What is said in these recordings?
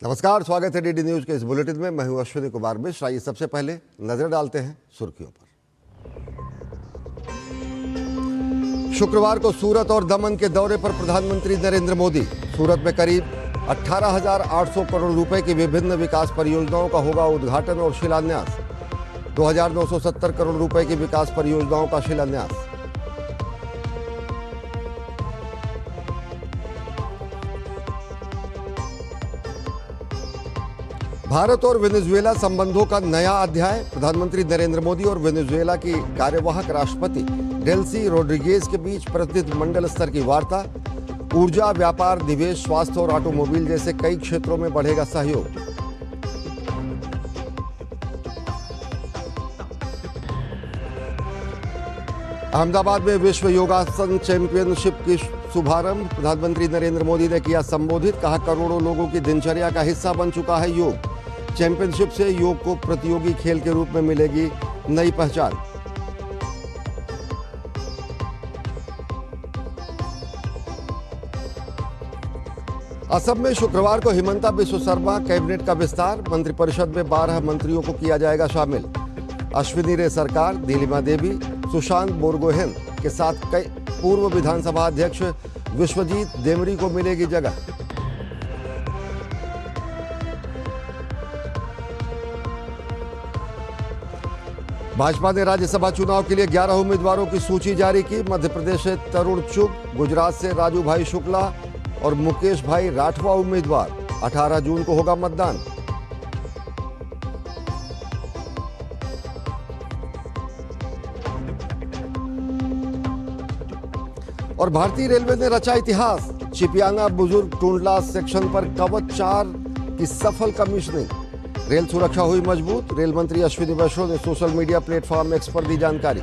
नमस्कार, स्वागत है डीडी न्यूज के इस बुलेटिन में। मैं हूं अश्विनी कुमार मिश्र। आइए सबसे पहले नजर डालते हैं सुर्खियों पर। शुक्रवार को सूरत और दमन के दौरे पर प्रधानमंत्री नरेंद्र मोदी। सूरत में करीब 18,800 करोड़ रुपए की विभिन्न विकास परियोजनाओं का होगा उद्घाटन और शिलान्यास। 2,970 करोड़ रुपए की विकास परियोजनाओं का शिलान्यास। भारत और वेनेजुएला संबंधों का नया अध्याय। प्रधानमंत्री नरेंद्र मोदी और वेनेजुएला की कार्यवाहक राष्ट्रपति डेल्सी रोड्रिगेज के बीच प्रतिनिधिमंडल स्तर की वार्ता। ऊर्जा, व्यापार, निवेश, स्वास्थ्य और ऑटोमोबाइल जैसे कई क्षेत्रों में बढ़ेगा सहयोग। अहमदाबाद में विश्व योगासन चैंपियनशिप की शुभारंभ। प्रधानमंत्री नरेंद्र मोदी ने किया संबोधित। कहा, करोड़ों लोगों की दिनचर्या का हिस्सा बन चुका है योग। चैंपियनशिप से योग को प्रतियोगी खेल के रूप में मिलेगी नई पहचान। असम में शुक्रवार को हिमंता बिस्व शर्मा कैबिनेट का विस्तार। मंत्रिपरिषद में 12 मंत्रियों को किया जाएगा शामिल। अश्विनी रे सरकार, नीलिमा देवी, सुशांत बोरगोहेन के साथ कई पूर्व विधानसभा अध्यक्ष विश्वजीत देमरी को मिलेगी जगह। भाजपा ने राज्यसभा चुनाव के लिए 11 उम्मीदवारों की सूची जारी की। मध्य प्रदेश से तरुण चुग, गुजरात से राजू भाई शुक्ला और मुकेश भाई राठवा उम्मीदवार। 18 जून को होगा मतदान। और भारतीय रेलवे ने रचा इतिहास। चिपियाना बुजुर्ग टुंडला सेक्शन पर कवच 4 की सफल कमीशनिंग। रेल सुरक्षा हुई मजबूत। रेल मंत्री अश्विनी वैष्णव ने सोशल मीडिया प्लेटफॉर्म एक्स पर दी जानकारी।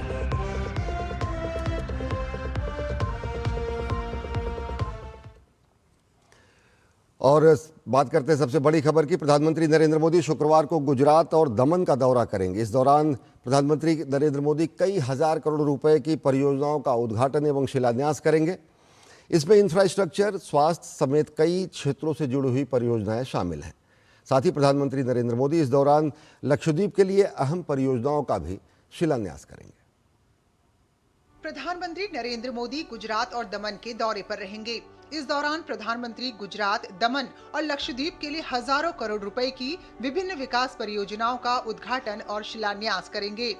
और बात करते हैं सबसे बड़ी खबर की। प्रधानमंत्री नरेंद्र मोदी शुक्रवार को गुजरात और दमन का दौरा करेंगे। इस दौरान प्रधानमंत्री नरेंद्र मोदी कई हजार करोड़ रुपए की परियोजनाओं का उद्घाटन एवं शिलान्यास करेंगे। इसमें इंफ्रास्ट्रक्चर, स्वास्थ्य समेत कई क्षेत्रों से जुड़ी हुई परियोजनाएं शामिल हैं। साथ ही प्रधानमंत्री नरेंद्र मोदी इस दौरान लक्षद्वीप के लिए अहम परियोजनाओं का भी शिलान्यास करेंगे। प्रधानमंत्री नरेंद्र मोदी गुजरात और दमन के दौरे पर रहेंगे। इस दौरान प्रधानमंत्री गुजरात, दमन और लक्षद्वीप के लिए हजारों करोड़ रुपए की विभिन्न विकास परियोजनाओं का उद्घाटन और शिलान्यास करेंगे।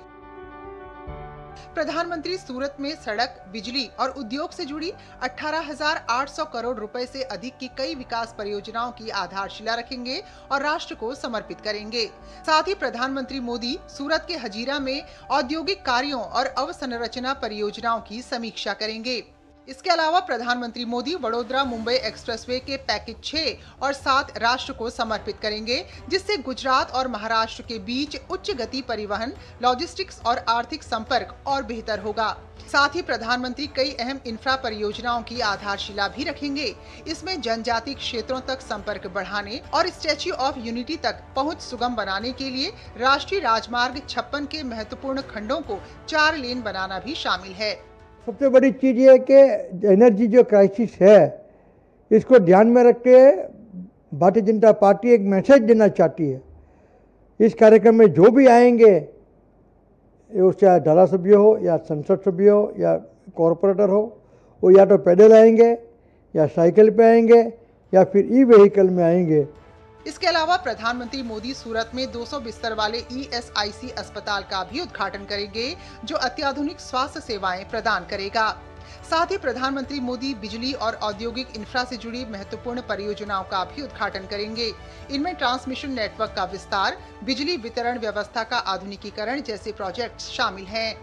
प्रधानमंत्री सूरत में सड़क, बिजली और उद्योग से जुड़ी 18,800 करोड़ रुपए से अधिक की कई विकास परियोजनाओं की आधारशिला रखेंगे और राष्ट्र को समर्पित करेंगे। साथ ही प्रधानमंत्री मोदी सूरत के हजीरा में औद्योगिक कार्यों और अवसंरचना परियोजनाओं की समीक्षा करेंगे। इसके अलावा प्रधानमंत्री मोदी वडोदरा मुंबई एक्सप्रेसवे के पैकेज 6 और 7 राष्ट्र को समर्पित करेंगे, जिससे गुजरात और महाराष्ट्र के बीच उच्च गति परिवहन, लॉजिस्टिक्स और आर्थिक संपर्क और बेहतर होगा। साथ ही प्रधानमंत्री कई अहम इंफ्रा परियोजनाओं की आधारशिला भी रखेंगे। इसमें जनजातीय क्षेत्रों तक संपर्क बढ़ाने और स्टैच्यू ऑफ यूनिटी तक पहुंच सुगम बनाने के लिए राष्ट्रीय राजमार्ग 56 के महत्वपूर्ण खंडों को 4 लेन बनाना भी शामिल है। सबसे बड़ी चीज़ ये है कि एनर्जी जो क्राइसिस है, इसको ध्यान में रख के भारतीय जनता पार्टी एक मैसेज देना चाहती है। इस कार्यक्रम में जो भी आएंगे, वो चाहे धारासभ्य हो या संसद सभ्य हो या कॉरपोरेटर हो, वो या तो पैदल आएंगे या साइकिल पे आएंगे या फिर ई व्हीकल में आएंगे। इसके अलावा प्रधानमंत्री मोदी सूरत में 200 बिस्तर वाले ESIC अस्पताल का भी उद्घाटन करेंगे, जो अत्याधुनिक स्वास्थ्य सेवाएं प्रदान करेगा। साथ ही प्रधानमंत्री मोदी बिजली और औद्योगिक इंफ्रा से जुड़ी महत्वपूर्ण परियोजनाओं का भी उद्घाटन करेंगे। इनमें ट्रांसमिशन नेटवर्क का विस्तार, बिजली वितरण व्यवस्था का आधुनिकीकरण जैसे प्रोजेक्ट शामिल हैं।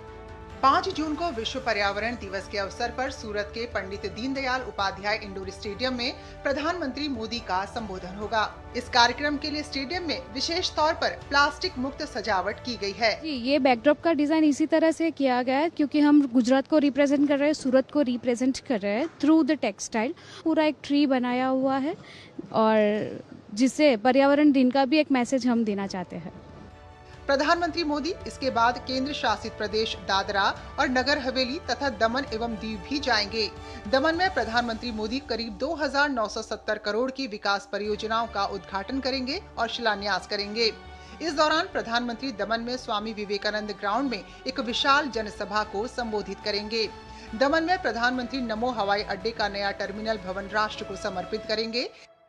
5 जून को विश्व पर्यावरण दिवस के अवसर पर सूरत के पंडित दीनदयाल उपाध्याय इंडोर स्टेडियम में प्रधानमंत्री मोदी का संबोधन होगा। इस कार्यक्रम के लिए स्टेडियम में विशेष तौर पर प्लास्टिक मुक्त सजावट की गई है। ये बैकड्रॉप का डिजाइन इसी तरह से किया गया है क्योंकि हम गुजरात को रिप्रेजेंट कर रहे हैं, सूरत को रिप्रेजेंट कर रहे हैं थ्रू द टेक्सटाइल। पूरा एक ट्री बनाया हुआ है और जिससे पर्यावरण दिन का भी एक मैसेज हम देना चाहते हैं। प्रधानमंत्री मोदी इसके बाद केंद्र शासित प्रदेश दादरा और नगर हवेली तथा दमन एवं दीव भी जाएंगे। दमन में प्रधानमंत्री मोदी करीब 2,970 करोड़ की विकास परियोजनाओं का उद्घाटन करेंगे और शिलान्यास करेंगे। इस दौरान प्रधानमंत्री दमन में स्वामी विवेकानंद ग्राउंड में एक विशाल जनसभा को संबोधित करेंगे। दमन में प्रधानमंत्री नमो हवाई अड्डे का नया टर्मिनल भवन राष्ट्र को समर्पित करेंगे।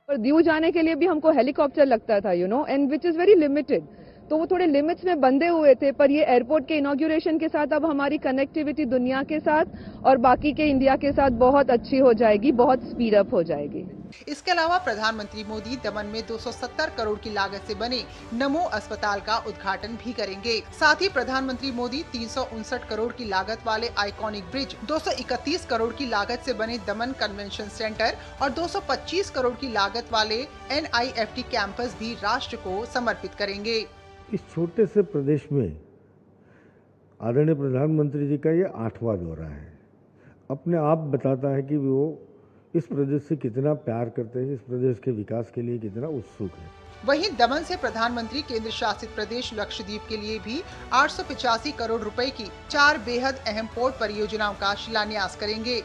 और दीव जाने के लिए भी हमको हेलीकॉप्टर लगता था, and which is very limited, तो वो थोड़े लिमिट्स में बंधे हुए थे। पर ये एयरपोर्ट के इनॉग्रेशन के साथ अब हमारी कनेक्टिविटी दुनिया के साथ और बाकी के इंडिया के साथ बहुत अच्छी हो जाएगी, बहुत स्पीड अप हो जाएगी। इसके अलावा प्रधानमंत्री मोदी दमन में 270 करोड़ की लागत से बने नमो अस्पताल का उद्घाटन भी करेंगे। साथ ही प्रधानमंत्री मोदी 359 करोड़ की लागत वाले आइकॉनिक ब्रिज, 231 करोड़ की लागत से बने दमन कन्वेंशन सेंटर और 225 करोड़ की लागत वाले NIFT कैंपस भी राष्ट्र को समर्पित करेंगे। इस छोटे से प्रदेश में आदरणीय प्रधानमंत्री जी का ये 8वां दौरा है। अपने आप बताता है कि वो इस प्रदेश से कितना प्यार करते हैं, इस प्रदेश के विकास के लिए कितना उत्सुक है। वहीं दमन से प्रधानमंत्री केंद्र शासित प्रदेश लक्षद्वीप के लिए भी 885 करोड़ रुपए की 4 बेहद अहम पोर्ट परियोजनाओं का शिलान्यास करेंगे।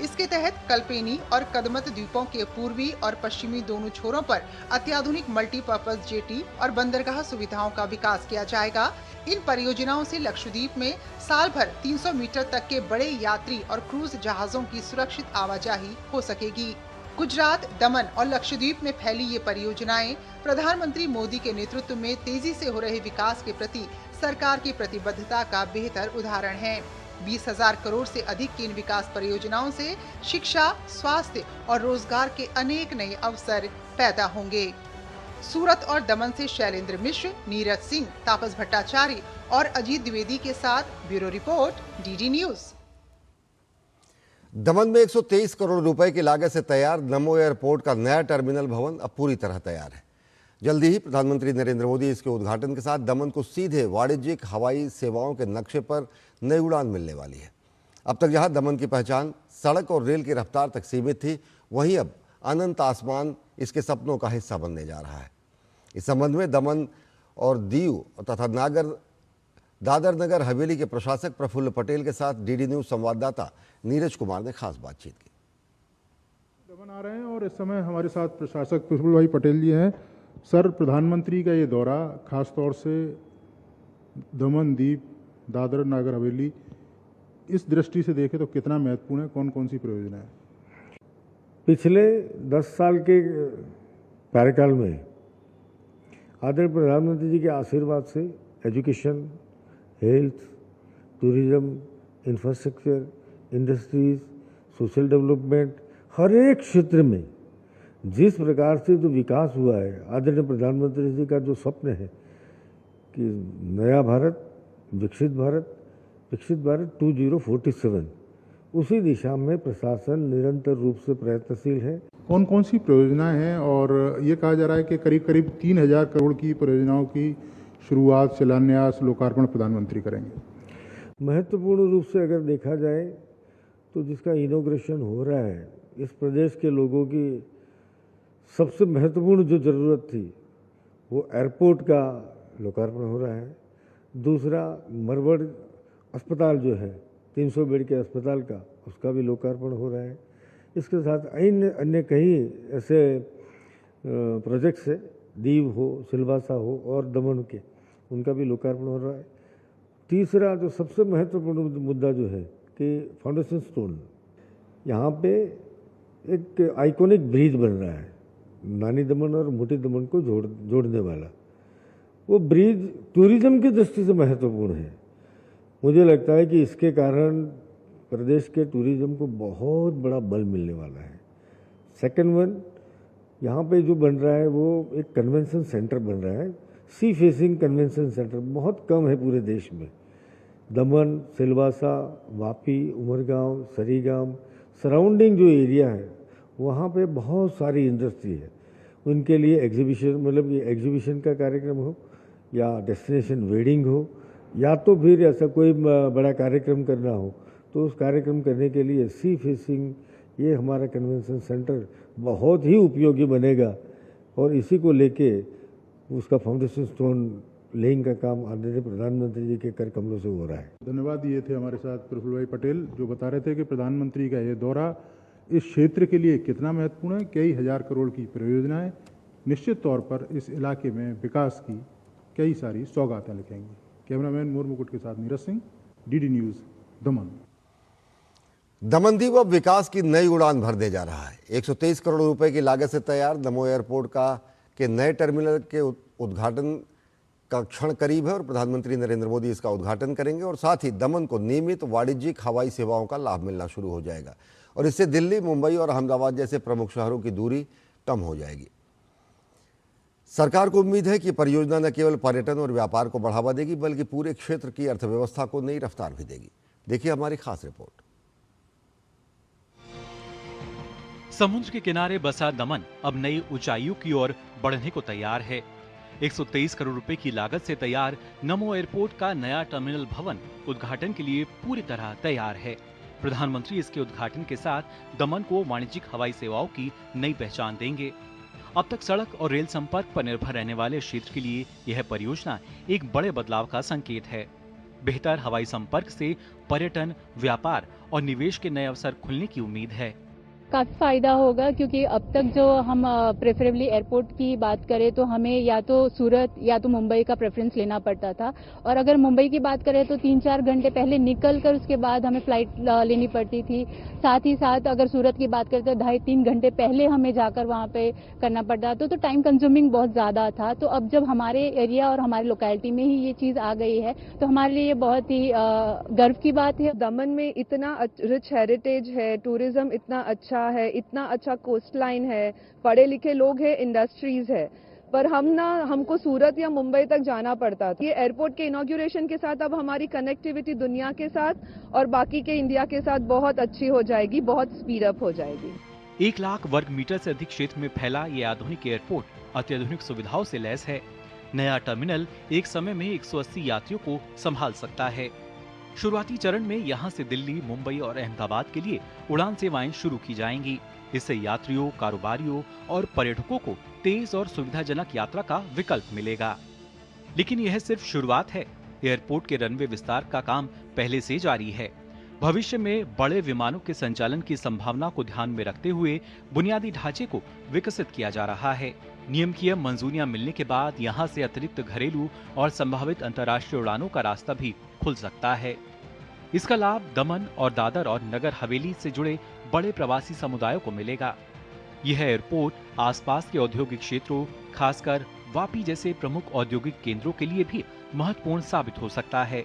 इसके तहत कल्पेनी और कदमत द्वीपों के पूर्वी और पश्चिमी दोनों छोरों पर अत्याधुनिक मल्टीपर्पज जेटी और बंदरगाह सुविधाओं का विकास किया जाएगा। इन परियोजनाओं से लक्षद्वीप में साल भर 300 मीटर तक के बड़े यात्री और क्रूज जहाजों की सुरक्षित आवाजाही हो सकेगी। गुजरात, दमन और लक्षद्वीप में फैली ये परियोजनाएं प्रधानमंत्री मोदी के नेतृत्व में तेजी से हो रहे विकास के प्रति सरकार की प्रतिबद्धता का बेहतर उदाहरण है। 20,000 करोड़ से अधिक की इन विकास परियोजनाओं से शिक्षा, स्वास्थ्य और रोजगार के अनेक नए अवसर पैदा होंगे। सूरत और दमन से शैलेंद्र मिश्र, नीरज सिंह, तापस भट्टाचार्य और अजीत द्विवेदी के साथ ब्यूरो रिपोर्ट, DD न्यूज। दमन में 123 करोड़ रुपए की लागत से तैयार नमो एयरपोर्ट का नया टर्मिनल भवन अब पूरी तरह तैयार है। जल्दी ही प्रधानमंत्री नरेंद्र मोदी इसके उद्घाटन के साथ दमन को सीधे वाणिज्यिक हवाई सेवाओं के नक्शे पर नई उड़ान मिलने वाली है। अब तक जहां दमन की पहचान सड़क और रेल की रफ्तार तक सीमित थी, वहीं अब अनंत आसमान इसके सपनों का हिस्सा बनने जा रहा है। इस संबंध में दमन और दीव तथा दादर नगर हवेली के प्रशासक प्रफुल्ल पटेल के साथ DD न्यूज संवाददाता नीरज कुमार ने खास बातचीत की। दमन आ रहे हैं और इस समय हमारे साथ प्रशासक प्रफुल्ल भाई पटेल जी हैं। सर, प्रधानमंत्री का ये दौरा खास तौर से दमन, दीव, दादर नगर हवेली, इस दृष्टि से देखें तो कितना महत्वपूर्ण है? कौन कौन सी परियोजना है? पिछले 10 साल के कार्यकाल में आदरणीय प्रधानमंत्री जी के आशीर्वाद से education, health, tourism, infrastructure, industries, social development, हर एक क्षेत्र में जिस प्रकार से जो विकास हुआ है, आदरणीय प्रधानमंत्री जी का जो स्वप्न है कि नया भारत, विकसित भारत 2047, उसी दिशा में प्रशासन निरंतर रूप से प्रयत्नशील है। कौन कौन सी परियोजनाएं हैं? और ये कहा जा रहा है कि करीब करीब 3,000 करोड़ की परियोजनाओं की शुरुआत, शिलान्यास, लोकार्पण प्रधानमंत्री करेंगे। महत्वपूर्ण रूप से अगर देखा जाए तो जिसका इनॉग्रेशन हो रहा है, इस प्रदेश के लोगों की सबसे महत्वपूर्ण जो ज़रूरत थी वो एयरपोर्ट का लोकार्पण हो रहा है। दूसरा, मरवड़ अस्पताल जो है 300 बेड के अस्पताल का, उसका भी लोकार्पण हो रहा है। इसके साथ अन्य कई ऐसे प्रोजेक्ट्स है, दीव हो, सिलवासा हो और दमन के, उनका भी लोकार्पण हो रहा है। तीसरा जो सबसे महत्वपूर्ण मुद्दा जो है कि फाउंडेशन स्टोन, यहाँ पे एक आइकॉनिक ब्रिज बन रहा है, नानी दमन और मोटी दमन को जोड़ने वाला। वो ब्रिज टूरिज्म की दृष्टि से महत्वपूर्ण है। मुझे लगता है कि इसके कारण प्रदेश के टूरिज्म को बहुत बड़ा बल मिलने वाला है। सेकंड वन, यहाँ पे जो बन रहा है वो एक कन्वेंशन सेंटर बन रहा है, सी फेसिंग कन्वेंशन सेंटर बहुत कम है पूरे देश में। दमन, सिलवासा, वापी, उमरगांव, सरीगाम, सराउंडिंग जो एरिया है वहाँ पे बहुत सारी इंडस्ट्री है। उनके लिए एग्जीबिशन, मतलब ये एग्जीबिशन का कार्यक्रम हो या डेस्टिनेशन वेडिंग हो या तो फिर ऐसा कोई बड़ा कार्यक्रम करना हो, तो उस कार्यक्रम करने के लिए सी फेसिंग ये हमारा कन्वेंशन सेंटर बहुत ही उपयोगी बनेगा। और इसी को लेके उसका फाउंडेशन स्टोन लेइंग का काम आदरणीय प्रधानमंत्री जी के कर कमलों से हो रहा है। धन्यवाद। ये थे हमारे साथ प्रफुल्ल भाई पटेल, जो बता रहे थे कि प्रधानमंत्री का ये दौरा इस क्षेत्र के लिए कितना महत्वपूर्ण है। कई हजार करोड़ की परियोजनाएं निश्चित तौर पर इस इलाके में विकास की कई सारी सौगातें लिखेंगी। कैमरामैन मोर मुकुट के साथ नीरज सिंह, डीडी न्यूज़, दमन। दमनदीप अब विकास की नई उड़ान भरने जा रहा है। 123 करोड़ रुपए की लागत से तैयार दमोह एयरपोर्ट के नए टर्मिनल के उद्घाटन का क्षण करीब है और प्रधानमंत्री नरेंद्र मोदी इसका उद्घाटन करेंगे और साथ ही दमन को नियमित वाणिज्यिक हवाई सेवाओं का लाभ मिलना शुरू हो जाएगा और इससे दिल्ली, मुंबई और अहमदाबाद जैसे प्रमुख शहरों की दूरी कम हो जाएगी। सरकार को उम्मीद है कि परियोजना न केवल पर्यटन और व्यापार को बढ़ावा देगी बल्कि पूरे क्षेत्र की अर्थव्यवस्था को नई रफ्तार भी देगी। देखिए हमारी खास रिपोर्ट। समुद्र के किनारे बसा दमन अब नई ऊंचाइयों की ओर बढ़ने को तैयार है। 123 करोड़ रुपए की लागत से तैयार नमो एयरपोर्ट का नया टर्मिनल भवन उद्घाटन के लिए पूरी तरह तैयार है। प्रधानमंत्री इसके उद्घाटन के साथ दमन को वाणिज्यिक हवाई सेवाओं की नई पहचान देंगे। अब तक सड़क और रेल संपर्क पर निर्भर रहने वाले क्षेत्र के लिए यह परियोजना एक बड़े बदलाव का संकेत है। बेहतर हवाई संपर्क से पर्यटन, व्यापार और निवेश के नए अवसर खुलने की उम्मीद है। काफ़ी फ़ायदा होगा क्योंकि अब तक जो हम प्रेफरेबली एयरपोर्ट की बात करें तो हमें या तो सूरत या तो मुंबई का प्रेफरेंस लेना पड़ता था और अगर मुंबई की बात करें तो 3-4 घंटे पहले निकल कर उसके बाद हमें फ़्लाइट लेनी पड़ती थी। साथ ही साथ अगर सूरत की बात करें तो 2.5-3 घंटे पहले हमें जाकर वहाँ पे करना पड़ता था, तो टाइम कंज्यूमिंग बहुत ज़्यादा था। तो अब जब हमारे एरिया और हमारी लोकेलिटी में ही ये चीज़ आ गई है तो हमारे लिए बहुत ही गर्व की बात है। दमन में इतना रिच हेरिटेज है, टूरिज्म इतना अच्छा है, इतना अच्छा कोस्ट लाइन है, पढ़े लिखे लोग हैं, इंडस्ट्रीज है, पर हमको सूरत या मुंबई तक जाना पड़ता था। ये एयरपोर्ट के इनॉग्रेशन के साथ अब हमारी कनेक्टिविटी दुनिया के साथ और बाकी के इंडिया के साथ बहुत अच्छी हो जाएगी, बहुत स्पीड अप हो जाएगी। 1 लाख वर्ग मीटर से अधिक क्षेत्र में फैला ये आधुनिक एयरपोर्ट अत्याधुनिक सुविधाओं से लैस है। नया टर्मिनल एक समय में 180 यात्रियों को संभाल सकता है। शुरुआती चरण में यहां से दिल्ली, मुंबई और अहमदाबाद के लिए उड़ान सेवाएं शुरू की जाएंगी। इससे यात्रियों, कारोबारियों और पर्यटकों को तेज और सुविधाजनक यात्रा का विकल्प मिलेगा। लेकिन यह सिर्फ शुरुआत है। एयरपोर्ट के रनवे विस्तार का काम पहले से जारी है। भविष्य में बड़े विमानों के संचालन की संभावना को ध्यान में रखते हुए बुनियादी ढांचे को विकसित किया जा रहा है। नियम की मंजूरियां मिलने के बाद यहां से अतिरिक्त घरेलू और संभावित अंतर्राष्ट्रीय उड़ानों का रास्ता भी खुल सकता है। इसका लाभ दमन और दादर और नगर हवेली से जुड़े बड़े प्रवासी समुदायों को मिलेगा। यह एयरपोर्ट आसपास के औद्योगिक क्षेत्रों, खासकर वापी जैसे प्रमुख औद्योगिक केंद्रों के लिए भी महत्वपूर्ण साबित हो सकता है।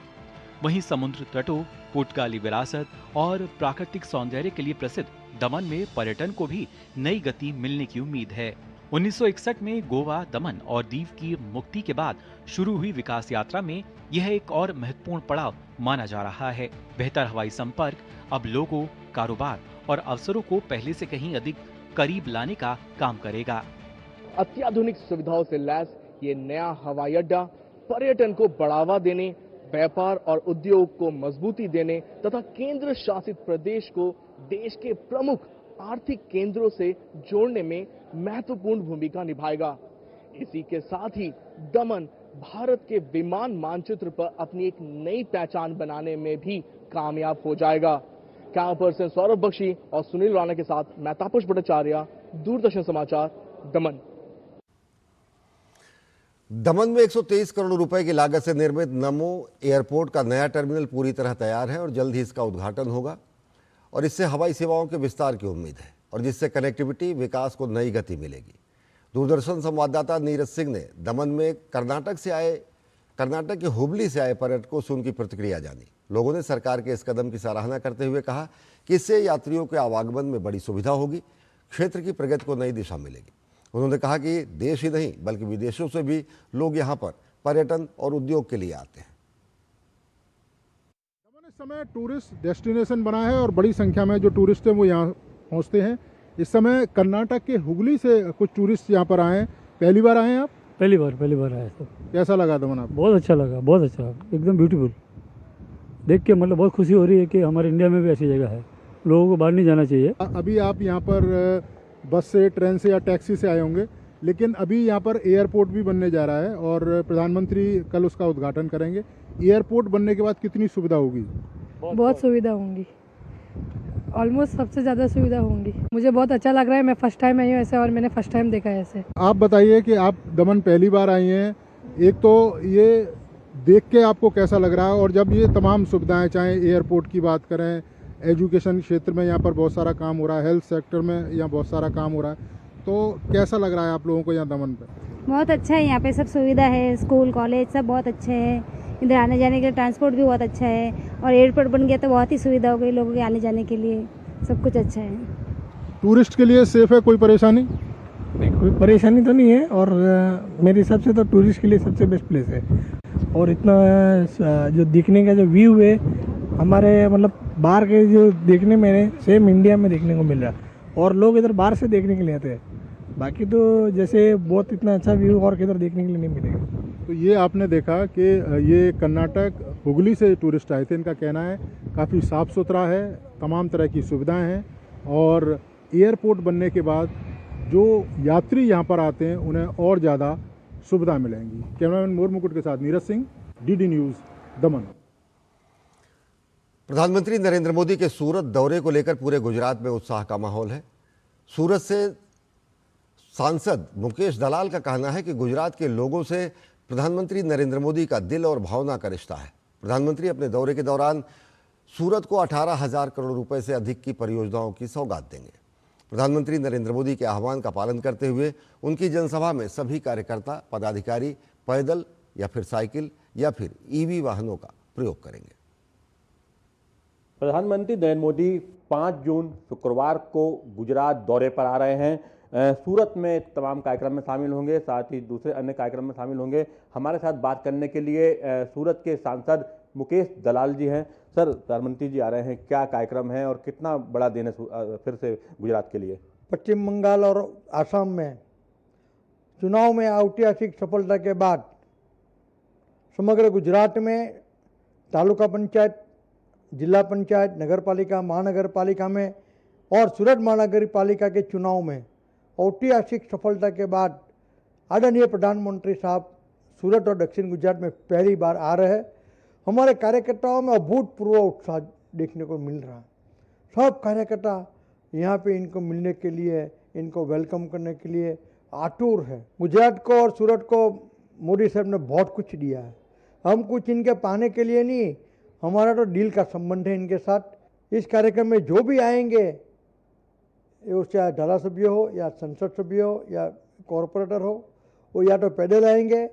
वहीं समुद्र तटों, पुर्तगाली विरासत और प्राकृतिक सौंदर्य के लिए प्रसिद्ध दमन में पर्यटन को भी नई गति मिलने की उम्मीद है। 1961 में गोवा, दमन और दीव की मुक्ति के बाद शुरू हुई विकास यात्रा में यह एक और महत्वपूर्ण पड़ाव माना जा रहा है। बेहतर हवाई संपर्क अब लोगों, कारोबार और अवसरों को पहले से कहीं अधिक करीब लाने का काम करेगा। अत्याधुनिक सुविधाओं से लैस ये नया हवाई अड्डा पर्यटन को बढ़ावा देने, व्यापार और उद्योग को मजबूती देने तथा केंद्र शासित प्रदेश को देश के प्रमुख आर्थिक केंद्रों से जोड़ने में महत्वपूर्ण भूमिका निभाएगा। इसी के साथ ही दमन भारत के विमान मानचित्र पर अपनी एक नई पहचान बनाने में भी कामयाब हो जाएगा। कैमरा पर्सन सौरभ बख्शी और सुनील राणा के साथ मैं तापस भट्टाचार्य, दूरदर्शन समाचार, दमन। दमन में 123 करोड़ रुपए की लागत से निर्मित नमो एयरपोर्ट का नया टर्मिनल पूरी तरह तैयार है और जल्द ही इसका उद्घाटन होगा और इससे हवाई सेवाओं के विस्तार की उम्मीद है और जिससे कनेक्टिविटी विकास को नई गति मिलेगी। दूरदर्शन संवाददाता नीरज सिंह ने दमन में कर्नाटक के हुबली से आए पर्यटकों से उनकी प्रतिक्रिया जानी। लोगों ने सरकार के इस कदम की सराहना करते हुए कहा कि इससे यात्रियों के आवागमन में बड़ी सुविधा होगी, क्षेत्र की प्रगति को नई दिशा मिलेगी। उन्होंने कहा कि देश ही नहीं बल्कि विदेशों से भी लोग यहाँ पर पर्यटन और उद्योग के लिए आते हैं। इस समय टूरिस्ट डेस्टिनेशन बना है और बड़ी संख्या में जो टूरिस्ट हैं वो यहाँ पहुँचते हैं। इस समय कर्नाटक के हुगली से कुछ टूरिस्ट यहाँ पर आए हैं। पहली बार आए हैं आप? पहली बार आए। तो कैसा लगा दमन आपको? बहुत अच्छा लगा, बहुत अच्छा, एकदम ब्यूटीफुल। देख के मतलब बहुत खुशी हो रही है कि हमारे इंडिया में भी ऐसी जगह है। लोगों को बाहर नहीं जाना चाहिए। अभी आप यहाँ पर बस से, ट्रेन से या टैक्सी से आए होंगे, लेकिन अभी यहाँ पर एयरपोर्ट भी बनने जा रहा है और प्रधानमंत्री कल उसका उद्घाटन करेंगे। एयरपोर्ट बनने के बाद कितनी सुविधा होगी? बहुत सुविधा होंगी, ऑलमोस्ट सबसे ज़्यादा सुविधा होंगी। मुझे बहुत अच्छा लग रहा है, मैं फर्स्ट टाइम आई हूँ ऐसे और मैंने फर्स्ट टाइम देखा है ऐसे। आप बताइए कि आप दमन पहली बार आई हैं, एक तो ये देख के आपको कैसा लग रहा है, और जब ये तमाम सुविधाएं, चाहे एयरपोर्ट की बात करें, एजुकेशन क्षेत्र में यहाँ पर बहुत सारा काम हो रहा है, हेल्थ सेक्टर में यहाँ बहुत सारा काम हो रहा है, तो कैसा लग रहा है आप लोगों को यहाँ दमन पे? बहुत अच्छा है, यहाँ पे सब सुविधा है, स्कूल कॉलेज सब बहुत अच्छे हैं, इधर आने जाने के ट्रांसपोर्ट भी बहुत अच्छा है, और एयरपोर्ट बन गया तो बहुत ही सुविधा हो गई लोगों के आने जाने के लिए, सब कुछ अच्छा है। टूरिस्ट के लिए सेफ है, कोई परेशानी नहीं? कोई परेशानी तो नहीं है, और मेरे हिसाब से तो टूरिस्ट के लिए सबसे बेस्ट प्लेस है। और इतना जो दिखने का जो व्यू है हमारे मतलब बाहर के जो देखने में सेम इंडिया में देखने को मिल रहा है, और लोग इधर बाहर से देखने के लिए आते हैं। बाकी तो जैसे बहुत इतना अच्छा व्यू और किधर देखने के लिए नहीं मिलेगा। तो ये आपने देखा कि ये कर्नाटक हुगली से टूरिस्ट आए थे। इनका कहना है काफ़ी साफ़ सुथरा है, तमाम तरह की सुविधाएं हैं, और एयरपोर्ट बनने के बाद जो यात्री यहाँ पर आते हैं उन्हें और ज़्यादा सुविधा मिलेंगी। कैमरामैन मोर मुकुट के साथ नीरज सिंह, डीडी न्यूज़, दमन। प्रधानमंत्री नरेंद्र मोदी के सूरत दौरे को लेकर पूरे गुजरात में उत्साह का माहौल है। सूरत से सांसद मुकेश दलाल का कहना है कि गुजरात के लोगों से प्रधानमंत्री नरेंद्र मोदी का दिल और भावना का रिश्ता है। प्रधानमंत्री अपने दौरे के दौरान सूरत को 18,000 करोड़ रुपए से अधिक की परियोजनाओं की सौगात देंगे। प्रधानमंत्री नरेंद्र मोदी के आह्वान का पालन करते हुए उनकी जनसभा में सभी कार्यकर्ता, पदाधिकारी पैदल या फिर साइकिल या फिर ईवी वाहनों का प्रयोग करेंगे। प्रधानमंत्री नरेंद्र मोदी 5 जून शुक्रवार को गुजरात दौरे पर आ रहे हैं। सूरत में तमाम कार्यक्रम में शामिल होंगे, साथ ही दूसरे अन्य कार्यक्रम में शामिल होंगे। हमारे साथ बात करने के लिए सूरत के सांसद मुकेश दलाल जी हैं। सर, प्रधानमंत्री जी आ रहे हैं, क्या कार्यक्रम है और कितना बड़ा दिन है फिर से गुजरात के लिए? पश्चिम बंगाल और आसाम में चुनाव में ऐतिहासिक सफलता के बाद समग्र गुजरात में तालुका पंचायत, जिला पंचायत, नगर पालिका, महानगर पालिका में और सूरत महानगर पालिका के चुनाव में ऐतिहासिक सफलता के बाद आदरणीय प्रधानमंत्री साहब सूरत और दक्षिण गुजरात में पहली बार आ रहे हैं। हमारे कार्यकर्ताओं में अभूतपूर्व उत्साह देखने को मिल रहा है। सब कार्यकर्ता यहाँ पे इनको मिलने के लिए, इनको वेलकम करने के लिए आतुर है। गुजरात को और सूरत को मोदी साहब ने बहुत कुछ दिया है। हम कुछ इनके पाने के लिए नहीं, हमारा तो दिल का संबंध है इनके साथ। इस कार्यक्रम में जो भी आएंगे, वो चाहे धारासभ्य हो या संसद सभ्य हो या कॉरपोरेटर हो, वो या तो पैदल आएंगे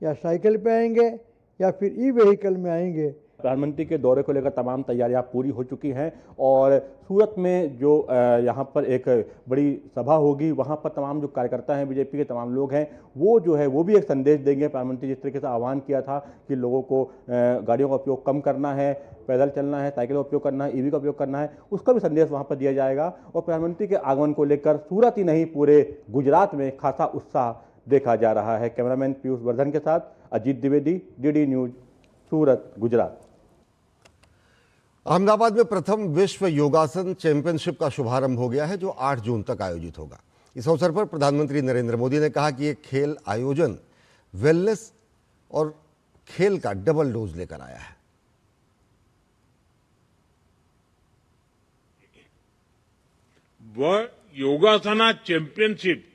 या साइकिल पे आएंगे या फिर ई व्हीकल में आएंगे। प्रधानमंत्री के दौरे को लेकर तमाम तैयारियां पूरी हो चुकी हैं, और सूरत में जो यहाँ पर एक बड़ी सभा होगी, वहाँ पर तमाम जो कार्यकर्ता हैं, बीजेपी के तमाम लोग हैं, वो जो है वो भी एक संदेश देंगे। प्रधानमंत्री जिस तरीके से आह्वान किया था कि लोगों को गाड़ियों का उपयोग कम करना है, पैदल चलना है, साइकिल का उपयोग करना है, ईवी का उपयोग करना है, उसका भी संदेश वहाँ पर दिया जाएगा। और प्रधानमंत्री के आगमन को लेकर सूरत ही नहीं पूरे गुजरात में खासा उत्साह देखा जा रहा है। कैमरामैन पीयूष वर्धन के साथ अजीत द्विवेदी, डीडी न्यूज, सूरत, गुजरात। अहमदाबाद में प्रथम विश्व योगासन चैंपियनशिप का शुभारंभ हो गया है, जो 8 जून तक आयोजित होगा। इस अवसर पर प्रधानमंत्री नरेंद्र मोदी ने कहा कि ये खेल आयोजन वेलनेस और खेल का डबल डोज लेकर आया है। वह योगासना चैंपियनशिप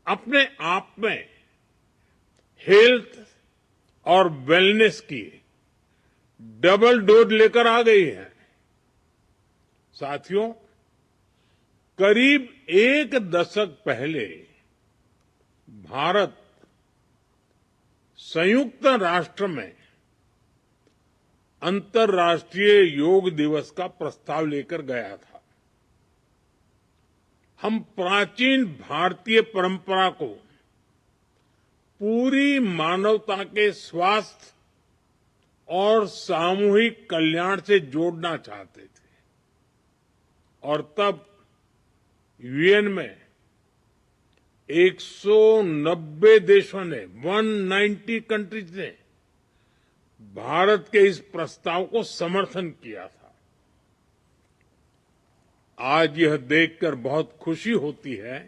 अपने आप में हेल्थ और वेलनेस की डबल डोज लेकर आ गई है। साथियों, करीब 1 दशक पहले भारत संयुक्त राष्ट्र में अंतर्राष्ट्रीय योग दिवस का प्रस्ताव लेकर गया था। हम प्राचीन भारतीय परंपरा को पूरी मानवता के स्वास्थ्य और सामूहिक कल्याण से जोड़ना चाहते थे, और तब यूएन में 190 देशों ने, 190 कंट्रीज ने भारत के इस प्रस्ताव को समर्थन किया था। आज यह देखकर बहुत खुशी होती है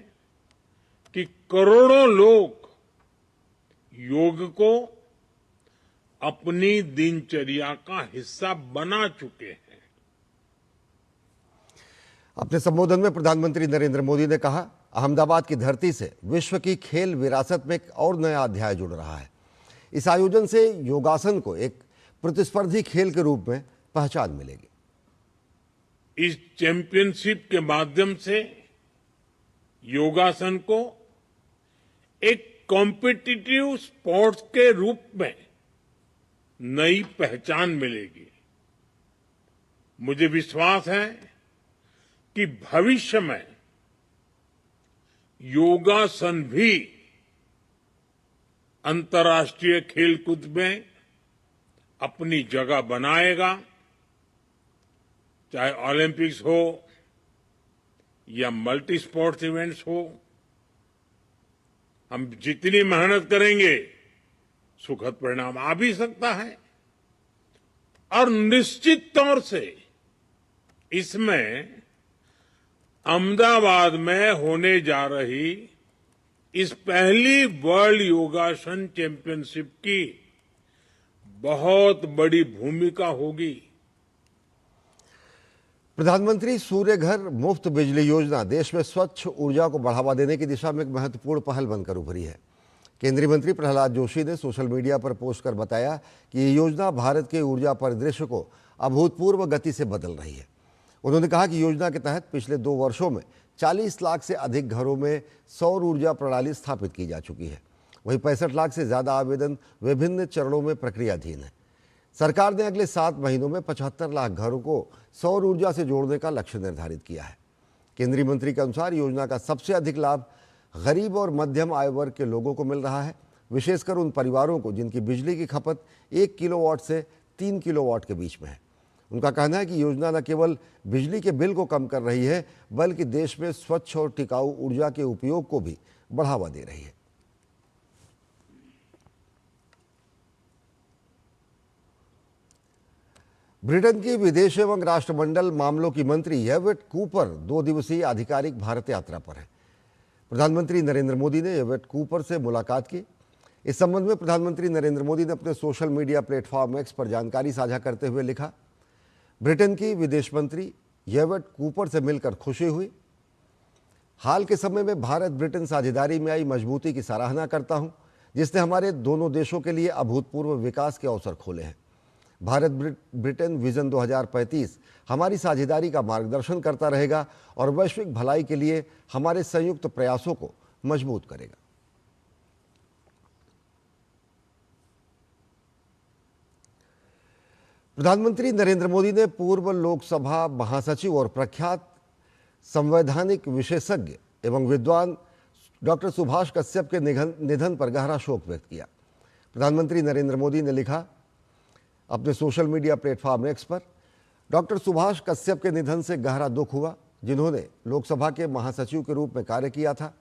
कि करोड़ों लोग योग को अपनी दिनचर्या का हिस्सा बना चुके हैं। अपने संबोधन में प्रधानमंत्री नरेंद्र मोदी ने कहा, अहमदाबाद की धरती से विश्व की खेल विरासत में एक और नया अध्याय जुड़ रहा है। इस आयोजन से योगासन को एक प्रतिस्पर्धी खेल के रूप में पहचान मिलेगी। इस चैंपियनशिप के माध्यम से योगासन को एक कॉम्पिटिटिव स्पोर्ट्स के रूप में नई पहचान मिलेगी। मुझे विश्वास है कि भविष्य में योगासन भी अंतर्राष्ट्रीय खेलकूद में अपनी जगह बनाएगा, चाहे ओलंपिक्स हो या मल्टी स्पोर्ट्स इवेंट्स हो। हम जितनी मेहनत करेंगे सुखद परिणाम आ भी सकता है, और निश्चित तौर से इसमें अहमदाबाद में होने जा रही इस पहली वर्ल्ड योगासन चैंपियनशिप की बहुत बड़ी भूमिका होगी। प्रधानमंत्री सूर्य घर मुफ्त बिजली योजना देश में स्वच्छ ऊर्जा को बढ़ावा देने की दिशा में एक महत्वपूर्ण पहल बनकर उभरी है। केंद्रीय मंत्री प्रहलाद जोशी ने सोशल मीडिया पर पोस्ट कर बताया कि ये योजना भारत के ऊर्जा परिदृश्य को अभूतपूर्व गति से बदल रही है। उन्होंने कहा कि योजना के तहत पिछले 2 वर्षों में 40 लाख से अधिक घरों में सौर ऊर्जा प्रणाली स्थापित की जा चुकी है। वहीं 65 लाख से ज़्यादा आवेदन विभिन्न चरणों में प्रक्रियाधीन है। सरकार ने अगले 7 महीनों में 75 लाख घरों को सौर ऊर्जा से जोड़ने का लक्ष्य निर्धारित किया है। केंद्रीय मंत्री के अनुसार योजना का सबसे अधिक लाभ गरीब और मध्यम आय वर्ग के लोगों को मिल रहा है, विशेषकर उन परिवारों को जिनकी बिजली की खपत 1 किलोवाट से 3 किलोवाट के बीच में है। उनका कहना है कि योजना न केवल बिजली के बिल को कम कर रही है, बल्कि देश में स्वच्छ और टिकाऊ ऊर्जा के उपयोग को भी बढ़ावा दे रही है। ब्रिटेन की विदेश एवं राष्ट्रमंडल मामलों की मंत्री येवेट कूपर 2 दिवसीय आधिकारिक भारत यात्रा पर है। प्रधानमंत्री नरेंद्र मोदी ने येवेट कूपर से मुलाकात की। इस संबंध में प्रधानमंत्री नरेंद्र मोदी ने अपने सोशल मीडिया प्लेटफॉर्म एक्स पर जानकारी साझा करते हुए लिखा, ब्रिटेन की विदेश मंत्री येवेट कूपर से मिलकर खुशी हुई। हाल के समय में भारत ब्रिटेन साझेदारी में आई मजबूती की सराहना करता हूं, जिसने हमारे दोनों देशों के लिए अभूतपूर्व विकास के अवसर खोले हैं। भारत ब्रिटेन विजन 2035 हमारी साझेदारी का मार्गदर्शन करता रहेगा और वैश्विक भलाई के लिए हमारे संयुक्त प्रयासों को मजबूत करेगा। प्रधानमंत्री नरेंद्र मोदी ने पूर्व लोकसभा महासचिव और प्रख्यात संवैधानिक विशेषज्ञ एवं विद्वान डॉक्टर सुभाष कश्यप के निधन पर गहरा शोक व्यक्त किया। प्रधानमंत्री नरेंद्र मोदी ने लिखा अपने सोशल मीडिया प्लेटफॉर्म एक्स पर, डॉक्टर सुभाष कश्यप के निधन से गहरा दुख हुआ, जिन्होंने लोकसभा के महासचिव के रूप में कार्य किया था।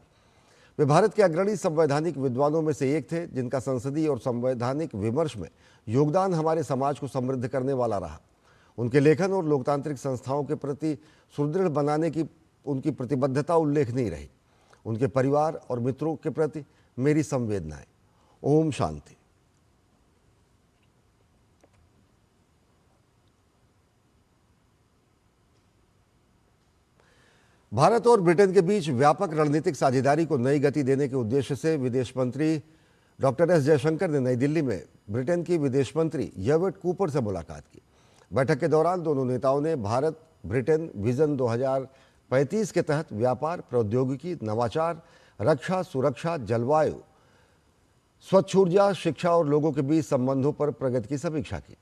वे भारत के अग्रणी संवैधानिक विद्वानों में से एक थे, जिनका संसदीय और संवैधानिक विमर्श में योगदान हमारे समाज को समृद्ध करने वाला रहा। उनके लेखन और लोकतांत्रिक संस्थाओं के प्रति सुदृढ़ बनाने की उनकी प्रतिबद्धता उल्लेखनीय रही। उनके परिवार और मित्रों के प्रति मेरी संवेदनाएं। ओम शांति। भारत और ब्रिटेन के बीच व्यापक रणनीतिक साझेदारी को नई गति देने के उद्देश्य से विदेश मंत्री डॉक्टर एस जयशंकर ने नई दिल्ली में ब्रिटेन की विदेश मंत्री येवेट कूपर से मुलाकात की। बैठक के दौरान दोनों नेताओं ने भारत ब्रिटेन विजन 2035 के तहत व्यापार, प्रौद्योगिकी, नवाचार, रक्षा, सुरक्षा, जलवायु, स्वच्छ ऊर्जा, शिक्षा और लोगों के बीच संबंधों पर प्रगति की समीक्षा की।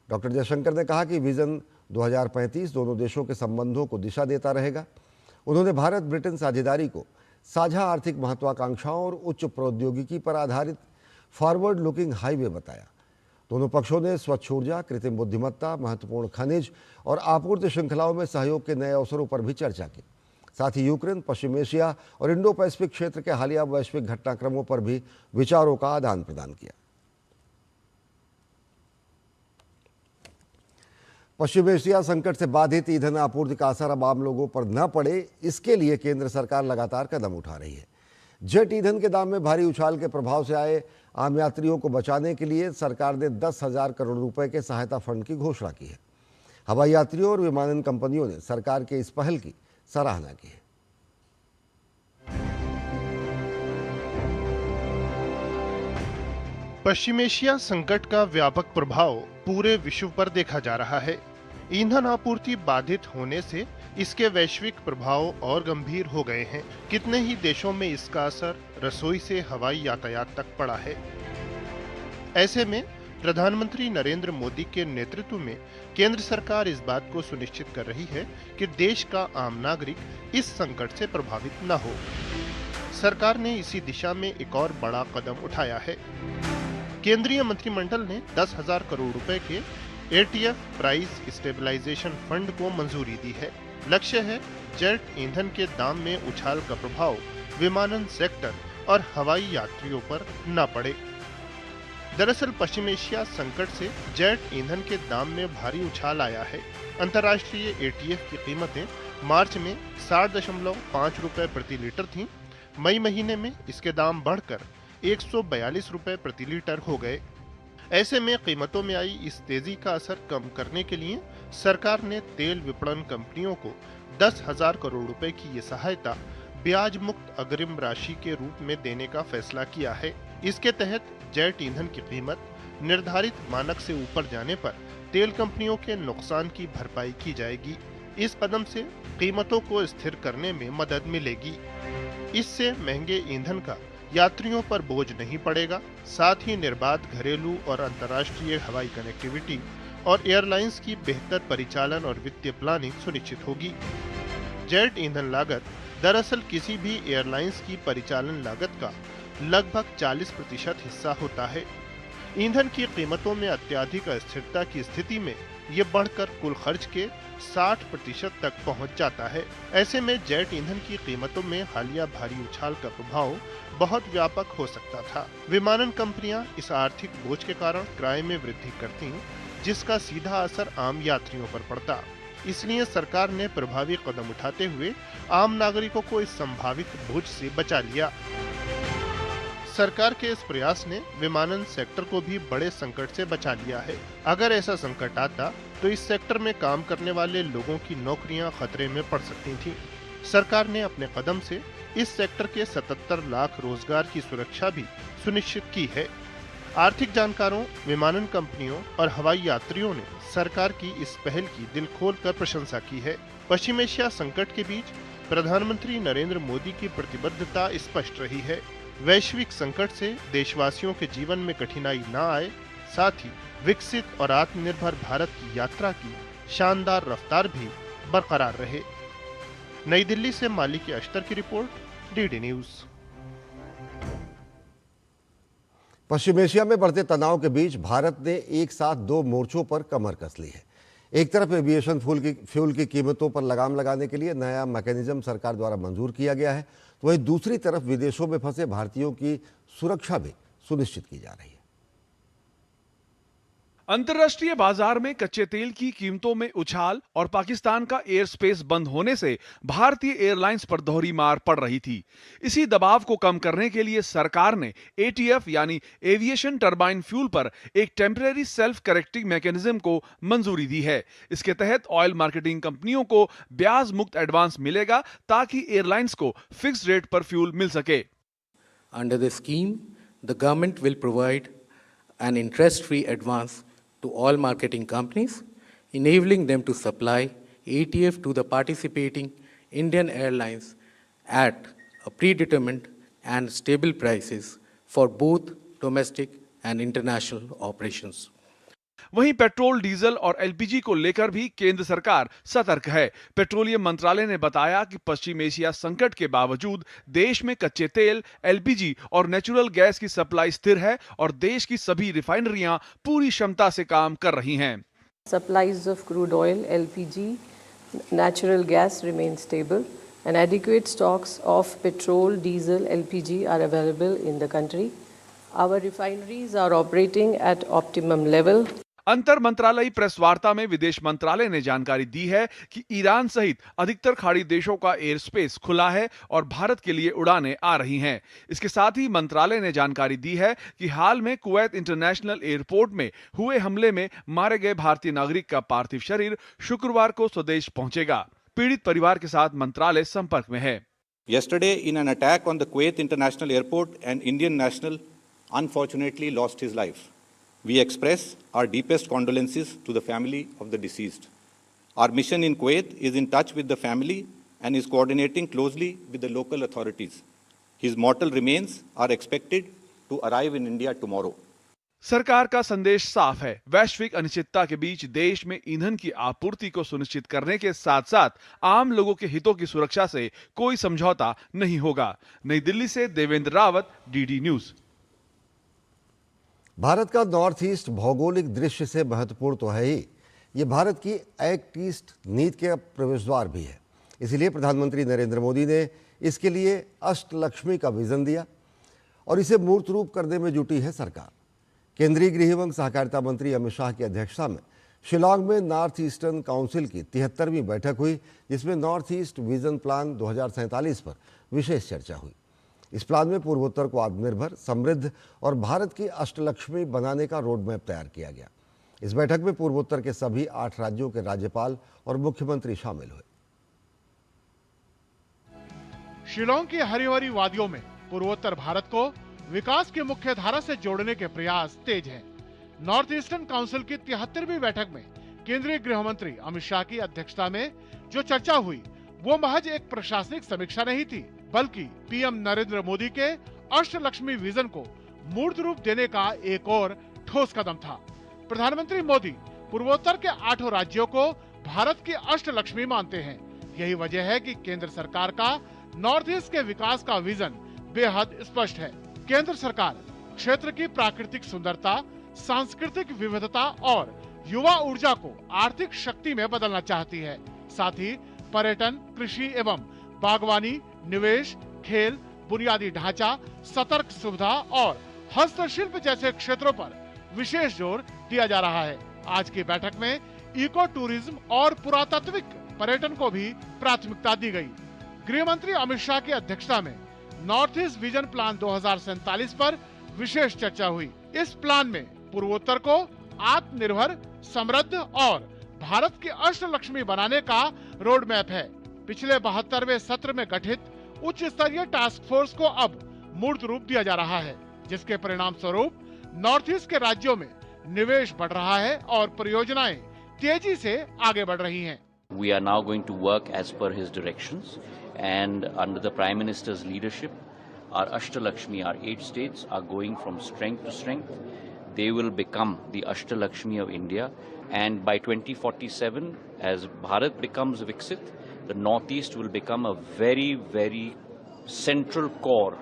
डॉक्टर जयशंकर ने कहा कि विजन 2035 दोनों देशों के संबंधों को दिशा देता रहेगा। उन्होंने भारत ब्रिटेन साझेदारी को साझा आर्थिक महत्वाकांक्षाओं और उच्च प्रौद्योगिकी पर आधारित फॉरवर्ड लुकिंग हाईवे बताया। दोनों पक्षों ने स्वच्छ ऊर्जा, कृत्रिम बुद्धिमत्ता, महत्वपूर्ण खनिज और आपूर्ति श्रृंखलाओं में सहयोग के नए अवसरों पर भी चर्चा की। साथ ही यूक्रेन, पश्चिम एशिया और इंडो पैसिफिक क्षेत्र के हालिया वैश्विक घटनाक्रमों पर भी विचारों का आदान प्रदान किया। पश्चिम एशिया संकट से बाधित ईंधन आपूर्ति का असर अब आम लोगों पर न पड़े, इसके लिए केंद्र सरकार लगातार कदम उठा रही है। जेट ईंधन के दाम में भारी उछाल के प्रभाव से आए आम यात्रियों को बचाने के लिए सरकार ने 10,000 करोड़ रुपए के सहायता फंड की घोषणा की है। हवाई यात्रियों और विमानन कंपनियों ने सरकार के इस पहल की सराहना की है। पश्चिम एशिया संकट का व्यापक प्रभाव पूरे विश्व पर देखा जा रहा है। ईंधन आपूर्ति बाधित होने से इसके वैश्विक प्रभाव और गंभीर हो गए हैं। कितने ही देशों में इसका असर रसोई से हवाई यातायात तक पड़ा है। ऐसे में प्रधानमंत्री नरेंद्र मोदी के नेतृत्व में केंद्र सरकार इस बात को सुनिश्चित कर रही है कि देश का आम नागरिक इस संकट से प्रभावित न हो। सरकार ने इसी दिशा में एक और बड़ा कदम उठाया है। केंद्रीय मंत्रिमंडल ने 10,000 करोड़ रुपए के ATF प्राइस स्टेबलाइजेशन फंड को मंजूरी दी है। लक्ष्य है जेट ईंधन के दाम में उछाल का प्रभाव विमानन सेक्टर और हवाई यात्रियों पर न पड़े। दरअसल पश्चिम एशिया संकट से जेट ईंधन के दाम में भारी उछाल आया है। अंतर्राष्ट्रीय ATF की कीमतें मार्च में 60.5 रुपए प्रति लीटर थीं। मई महीने में इसके दाम बढ़कर 142 रुपए प्रति लीटर हो गए। ऐसे में कीमतों में आई इस तेजी का असर कम करने के लिए सरकार ने तेल विपणन कंपनियों को 10,000 करोड़ रुपए की ये सहायता ब्याज मुक्त अग्रिम राशि के रूप में देने का फैसला किया है। इसके तहत जेट ईंधन की कीमत निर्धारित मानक से ऊपर जाने पर तेल कंपनियों के नुकसान की भरपाई की जाएगी। इस कदम से कीमतों को स्थिर करने में मदद मिलेगी। इससे महंगे ईंधन का यात्रियों पर बोझ नहीं पड़ेगा। साथ ही निर्बाध घरेलू और अंतर्राष्ट्रीय हवाई कनेक्टिविटी और एयरलाइंस की बेहतर परिचालन और वित्तीय प्लानिंग सुनिश्चित होगी। जेट ईंधन लागत दरअसल किसी भी एयरलाइंस की परिचालन लागत का लगभग 40% हिस्सा होता है। ईंधन की कीमतों में अत्यधिक अस्थिरता की स्थिति में ये बढ़कर कुल खर्च के 60% तक पहुंच जाता है। ऐसे में जेट ईंधन की कीमतों में हालिया भारी उछाल का प्रभाव बहुत व्यापक हो सकता था। विमानन कंपनियां इस आर्थिक बोझ के कारण किराए में वृद्धि करती, जिसका सीधा असर आम यात्रियों पर पड़ता। इसलिए सरकार ने प्रभावी कदम उठाते हुए आम नागरिकों को इस संभावित बोझ से बचा लिया। सरकार के इस प्रयास ने विमानन सेक्टर को भी बड़े संकट से बचा लिया है। अगर ऐसा संकट आता तो इस सेक्टर में काम करने वाले लोगों की नौकरियां खतरे में पड़ सकती थीं। सरकार ने अपने कदम से इस सेक्टर के 77 लाख रोजगार की सुरक्षा भी सुनिश्चित की है। आर्थिक जानकारों, विमानन कंपनियों और हवाई यात्रियों ने सरकार की इस पहल की दिल खोलकर प्रशंसा की है। पश्चिम एशिया संकट के बीच प्रधानमंत्री नरेंद्र मोदी की प्रतिबद्धता स्पष्ट रही है। वैश्विक संकट से देशवासियों के जीवन में कठिनाई न आए, साथ ही विकसित और आत्मनिर्भर भारत की यात्रा की शानदार रफ्तार भी बरकरार रहे। नई दिल्ली से मालिक अख्तर की रिपोर्ट, DD न्यूज। पश्चिम एशिया में बढ़ते तनाव के बीच भारत ने एक साथ 2 मोर्चों पर कमर कस ली है। एक तरफ एविएशन फ्यूल की कीमतों पर लगाम लगाने के लिए नया मैकेनिज्म सरकार द्वारा मंजूर किया गया है, तो वहीं दूसरी तरफ विदेशों में फंसे भारतीयों की सुरक्षा भी सुनिश्चित की जा रही है। अंतर्राष्ट्रीय बाजार में कच्चे तेल की कीमतों में उछाल और पाकिस्तान का एयर स्पेस बंद होने से भारतीय एयरलाइंस पर दोहरी मार पड़ रही थी। इसी दबाव को कम करने के लिए सरकार ने ATF यानी एविएशन टरबाइन फ्यूल पर एक टेम्परेरी सेल्फ करेक्टिंग मैकेनिज्म को मंजूरी दी है। इसके तहत ऑयल मार्केटिंग कंपनियों को ब्याज मुक्त एडवांस मिलेगा ताकि एयरलाइंस को फिक्स्ड रेट पर फ्यूल मिल सके। Under the scheme, the government will provide an interest-free advance to all marketing companies, enabling them to supply ATF to the participating Indian airlines at a predetermined and stable prices for both domestic and international operations. वहीं petrol, diesel और LPG को लेकर भी केंद्र सरकार सतर्क है। Petroleum मंत्रालय ने बताया कि पश्चिम एशिया संकट के बावजूद देश में कच्चे तेल, LPG और नेचुरल गैस की सप्लाई स्थिर है और देश की सभी रिफाइनरियां पूरी क्षमता से काम कर रही हैं। Supplies of crude oil, LPG, natural gas remain stable and adequate stocks of petrol, diesel, LPG are available in the country. Our refineries are operating at optimum level. अंतर मंत्रालयी प्रेस वार्ता में विदेश मंत्रालय ने जानकारी दी है कि ईरान सहित अधिकतर खाड़ी देशों का एयर स्पेस खुला है और भारत के लिए उड़ानें आ रही हैं। इसके साथ ही मंत्रालय ने जानकारी दी है कि हाल में कुवैत इंटरनेशनल एयरपोर्ट में हुए हमले में मारे गए भारतीय नागरिक का पार्थिव शरीर शुक्रवार को स्वदेश पहुंचेगा। पीड़ित परिवार के साथ मंत्रालय संपर्क में है। Yesterday, in an attack on the Kuwait International Airport, an Indian national unfortunately lost his life. We express our deepest condolences to the family of the deceased. Our mission in Kuwait is in touch with the family and is coordinating closely with the local authorities. His mortal remains are expected to arrive in India tomorrow. सरकार का संदेश साफ है। वैश्विक अनिश्चितता के बीच देश में ईंधन की आपूर्ति को सुनिश्चित करने के साथ साथ आम लोगों के हितों की सुरक्षा से कोई समझौता नहीं होगा। नई दिल्ली से देवेंद्र रावत, डीडी न्यूज। भारत का नॉर्थ ईस्ट भौगोलिक दृश्य से महत्वपूर्ण तो है ही, ये भारत की एक्ट ईस्ट नीति का प्रवेश द्वार भी है। इसीलिए प्रधानमंत्री नरेंद्र मोदी ने इसके लिए अष्टलक्ष्मी का विजन दिया और इसे मूर्त रूप करने में जुटी है सरकार। केंद्रीय गृह एवं सहकारिता मंत्री अमित शाह की अध्यक्षता में शिलांग में नॉर्थ ईस्टर्न काउंसिल की 73वीं बैठक हुई, जिसमें नॉर्थ ईस्ट विजन प्लान 2047 पर विशेष चर्चा हुई। इस प्लान में पूर्वोत्तर को आत्मनिर्भर, समृद्ध और भारत की अष्टलक्ष्मी बनाने का रोड मैप तैयार किया गया। इस बैठक में पूर्वोत्तर के सभी 8 राज्यों के राज्यपाल और मुख्यमंत्री शामिल हुए। शिलांग की हरी भरी वादियों में पूर्वोत्तर भारत को विकास की मुख्य धारा से जोड़ने के प्रयास तेज हैं। नॉर्थ ईस्टर्न काउंसिल की 73वीं बैठक में केंद्रीय गृह मंत्री अमित शाह की अध्यक्षता में जो चर्चा हुई वो महज एक प्रशासनिक समीक्षा नहीं थी, बल्कि पीएम नरेंद्र मोदी के अष्टलक्ष्मी विजन को मूर्त रूप देने का एक और ठोस कदम था। प्रधानमंत्री मोदी पूर्वोत्तर के 8 राज्यों को भारत की अष्टलक्ष्मी मानते हैं। यही वजह है कि केंद्र सरकार का नॉर्थ ईस्ट के विकास का विजन बेहद स्पष्ट है। केंद्र सरकार क्षेत्र की प्राकृतिक सुंदरता, सांस्कृतिक विविधता और युवा ऊर्जा को आर्थिक शक्ति में बदलना चाहती है। साथ ही पर्यटन, कृषि एवं बागवानी, निवेश, खेल, बुनियादी ढांचा, सतर्क सुविधा और हस्तशिल्प जैसे क्षेत्रों पर विशेष जोर दिया जा रहा है। आज की बैठक में इको टूरिज्म और पुरातात्विक पर्यटन को भी प्राथमिकता दी गई। गृह मंत्री अमित शाह की अध्यक्षता में नॉर्थ ईस्ट विजन प्लान 2047 पर विशेष चर्चा हुई। इस प्लान में पूर्वोत्तर को आत्मनिर्भर, समृद्ध और भारत की अष्टलक्ष्मी बनाने का रोड मैप है। पिछले 72वें सत्र में गठित उच्च स्तरीय टास्क फोर्स को अब मूर्त रूप दिया जा रहा है, जिसके परिणाम स्वरूप नॉर्थ ईस्ट के राज्यों में निवेश बढ़ रहा है और परियोजनाएं तेजी से आगे बढ़ रही हैं। We are now going to work as per his directions, and under the Prime Minister's leadership, our Ashtalakshmi, our 8 states, are going from strength to strength. They will become the Ashtalakshmi of India, and by 2047, as Bharat becomes Viksit, the Northeast will become a very, very central core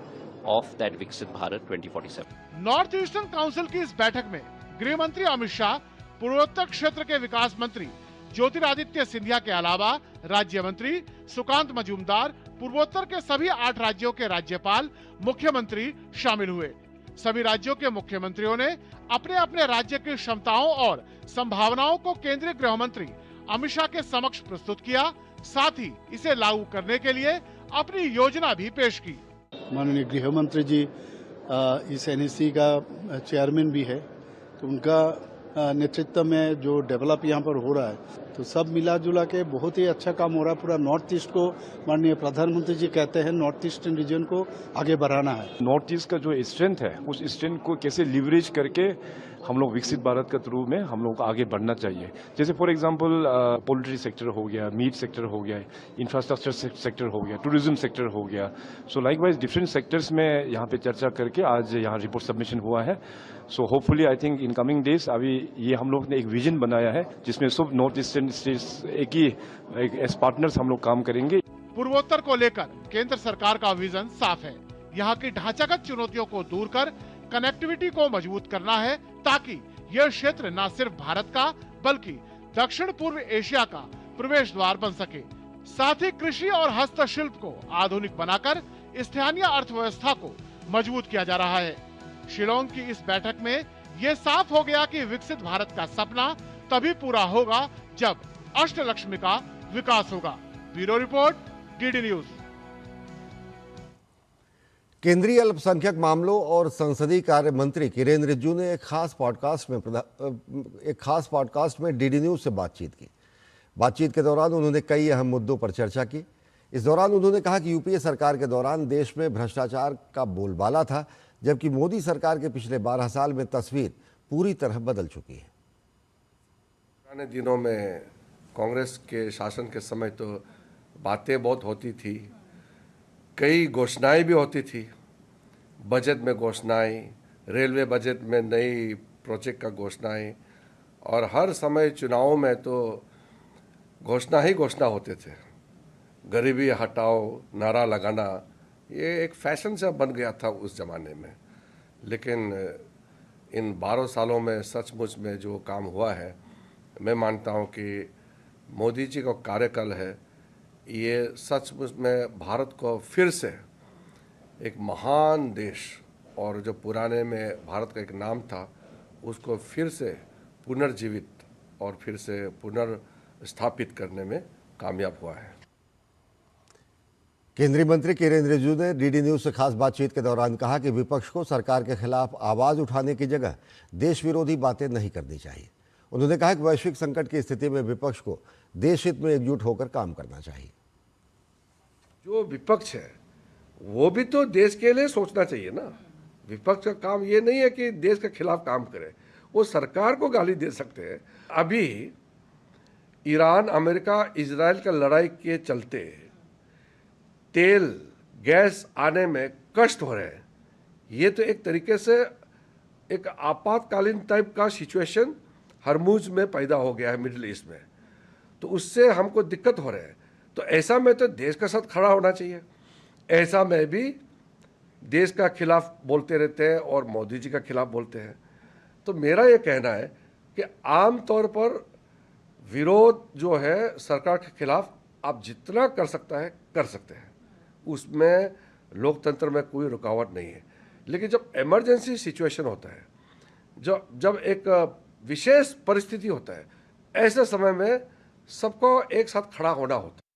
of that Viksit Bharat 2047. North eastern council की इस बैठक में गृह मंत्री अमित शाह, पूर्वोत्तर क्षेत्र के विकास मंत्री ज्योतिरादित्य सिंधिया के अलावा राज्य मंत्री सुकांत मजूमदार, पूर्वोत्तर के सभी 8 राज्यों के राज्यपाल, मुख्यमंत्री शामिल हुए। सभी राज्यों के मुख्यमंत्रियों ने अपने अपने राज्य की क्षमताओं और संभावनाओं को केंद्रीय गृह मंत्री अमित शाह के समक्ष प्रस्तुत किया। साथ ही इसे लागू करने के लिए अपनी योजना भी पेश की। माननीय गृह मंत्री जी इस एनईसी का चेयरमैन भी है, तो उनका नेतृत्व में जो डेवलप यहाँ पर हो रहा है, तो सब मिला जुला के बहुत ही अच्छा काम हो रहा है। पूरा नॉर्थ ईस्ट को माननीय प्रधानमंत्री जी कहते हैं नॉर्थ ईस्टर्न रीजन को आगे बढ़ाना है। नॉर्थ ईस्ट का जो स्ट्रेंथ है, उस स्ट्रेंथ को कैसे लिवरेज करके हम लोग विकसित भारत के थ्रू में हम लोग को आगे बढ़ना चाहिए। जैसे फॉर एग्जांपल पोल्ट्री सेक्टर हो गया, मीट सेक्टर हो गया, इंफ्रास्ट्रक्चर सेक्टर हो गया, टूरिज्म सेक्टर हो गया। सो लाइकवाइज डिफरेंट सेक्टर्स में यहाँ पे चर्चा करके आज यहाँ रिपोर्ट सबमिशन हुआ है। So hopefully I think in coming days अभी ये हम लोग ने एक विजन बनाया है जिसमें सब नॉर्थ ईस्टर्न स्टेट्स एक एज पार्टनर्स हम लोग काम करेंगे। पूर्वोत्तर को लेकर केंद्र सरकार का विजन साफ है। यहाँ की ढांचागत चुनौतियों को दूर कर कनेक्टिविटी को मजबूत करना है, ताकि यह क्षेत्र न सिर्फ भारत का बल्कि दक्षिण पूर्व एशिया का प्रवेश द्वार बन सके। साथ ही कृषि और हस्तशिल्प को आधुनिक बनाकर स्थानीय अर्थव्यवस्था को मजबूत किया जा रहा है। शिलांग की इस बैठक में ये साफ हो गया कि विकसित भारत का सपना तभी पूरा होगा जब अष्टलक्ष्मी का विकास होगा। Bureau report, DD news. केंद्रीय अल्पसंख्यक मामलों और संसदीय कार्य मंत्री किरेन रिजिजू ने एक खास पॉडकास्ट में डीडी न्यूज से बातचीत की। बातचीत के दौरान उन्होंने कई अहम मुद्दों पर चर्चा की। इस दौरान उन्होंने कहा कि यूपीए सरकार के दौरान देश में भ्रष्टाचार का बोलबाला था, जबकि मोदी सरकार के पिछले 12 साल में तस्वीर पूरी तरह बदल चुकी है। पुराने दिनों में कांग्रेस के शासन के समय तो बातें बहुत होती थी, कई घोषणाएं भी होती थी। बजट में घोषणाएं, रेलवे बजट में नई प्रोजेक्ट का घोषणाएं, और हर समय चुनावों में तो घोषणा ही घोषणा होते थे। गरीबी हटाओ नारा लगाना ये एक फैशन सा बन गया था उस ज़माने में। लेकिन इन 12 सालों में सचमुच में जो काम हुआ है, मैं मानता हूँ कि मोदी जी का कार्यकाल है, ये सचमुच में भारत को फिर से एक महान देश, और जो पुराने में भारत का एक नाम था उसको फिर से पुनर्जीवित और फिर से पुनर्स्थापित करने में कामयाब हुआ है। केंद्रीय मंत्री किरेन रिजिजू ने डीडी न्यूज से खास बातचीत के दौरान कहा कि विपक्ष को सरकार के खिलाफ आवाज उठाने की जगह देश विरोधी बातें नहीं करनी चाहिए। उन्होंने कहा कि वैश्विक संकट की स्थिति में विपक्ष को देश हित में एकजुट होकर काम करना चाहिए। जो विपक्ष है वो भी तो देश के लिए सोचना चाहिए ना। विपक्ष का काम ये नहीं है कि देश के खिलाफ काम करे, वो सरकार को गाली दे सकते हैं। अभी ईरान, अमेरिका, इजराइल का लड़ाई के चलते तेल, गैस आने में कष्ट हो रहे हैं। ये तो एक तरीके से एक आपातकालीन टाइप का सिचुएशन हरमुज में पैदा हो गया है मिडिल ईस्ट में, तो उससे हमको दिक्कत हो रहा है। तो ऐसा में तो देश के साथ खड़ा होना चाहिए। ऐसा में भी देश का खिलाफ बोलते रहते हैं और मोदी जी का खिलाफ बोलते हैं। तो मेरा ये कहना है कि आम तौर पर विरोध जो है सरकार के खिलाफ आप जितना कर सकता है कर सकते हैं, उसमें लोकतंत्र में कोई रुकावट नहीं है। लेकिन जब इमरजेंसी सिचुएशन होता है, जब एक विशेष परिस्थिति होता है, ऐसे समय में सबको एक साथ खड़ा होना होता है।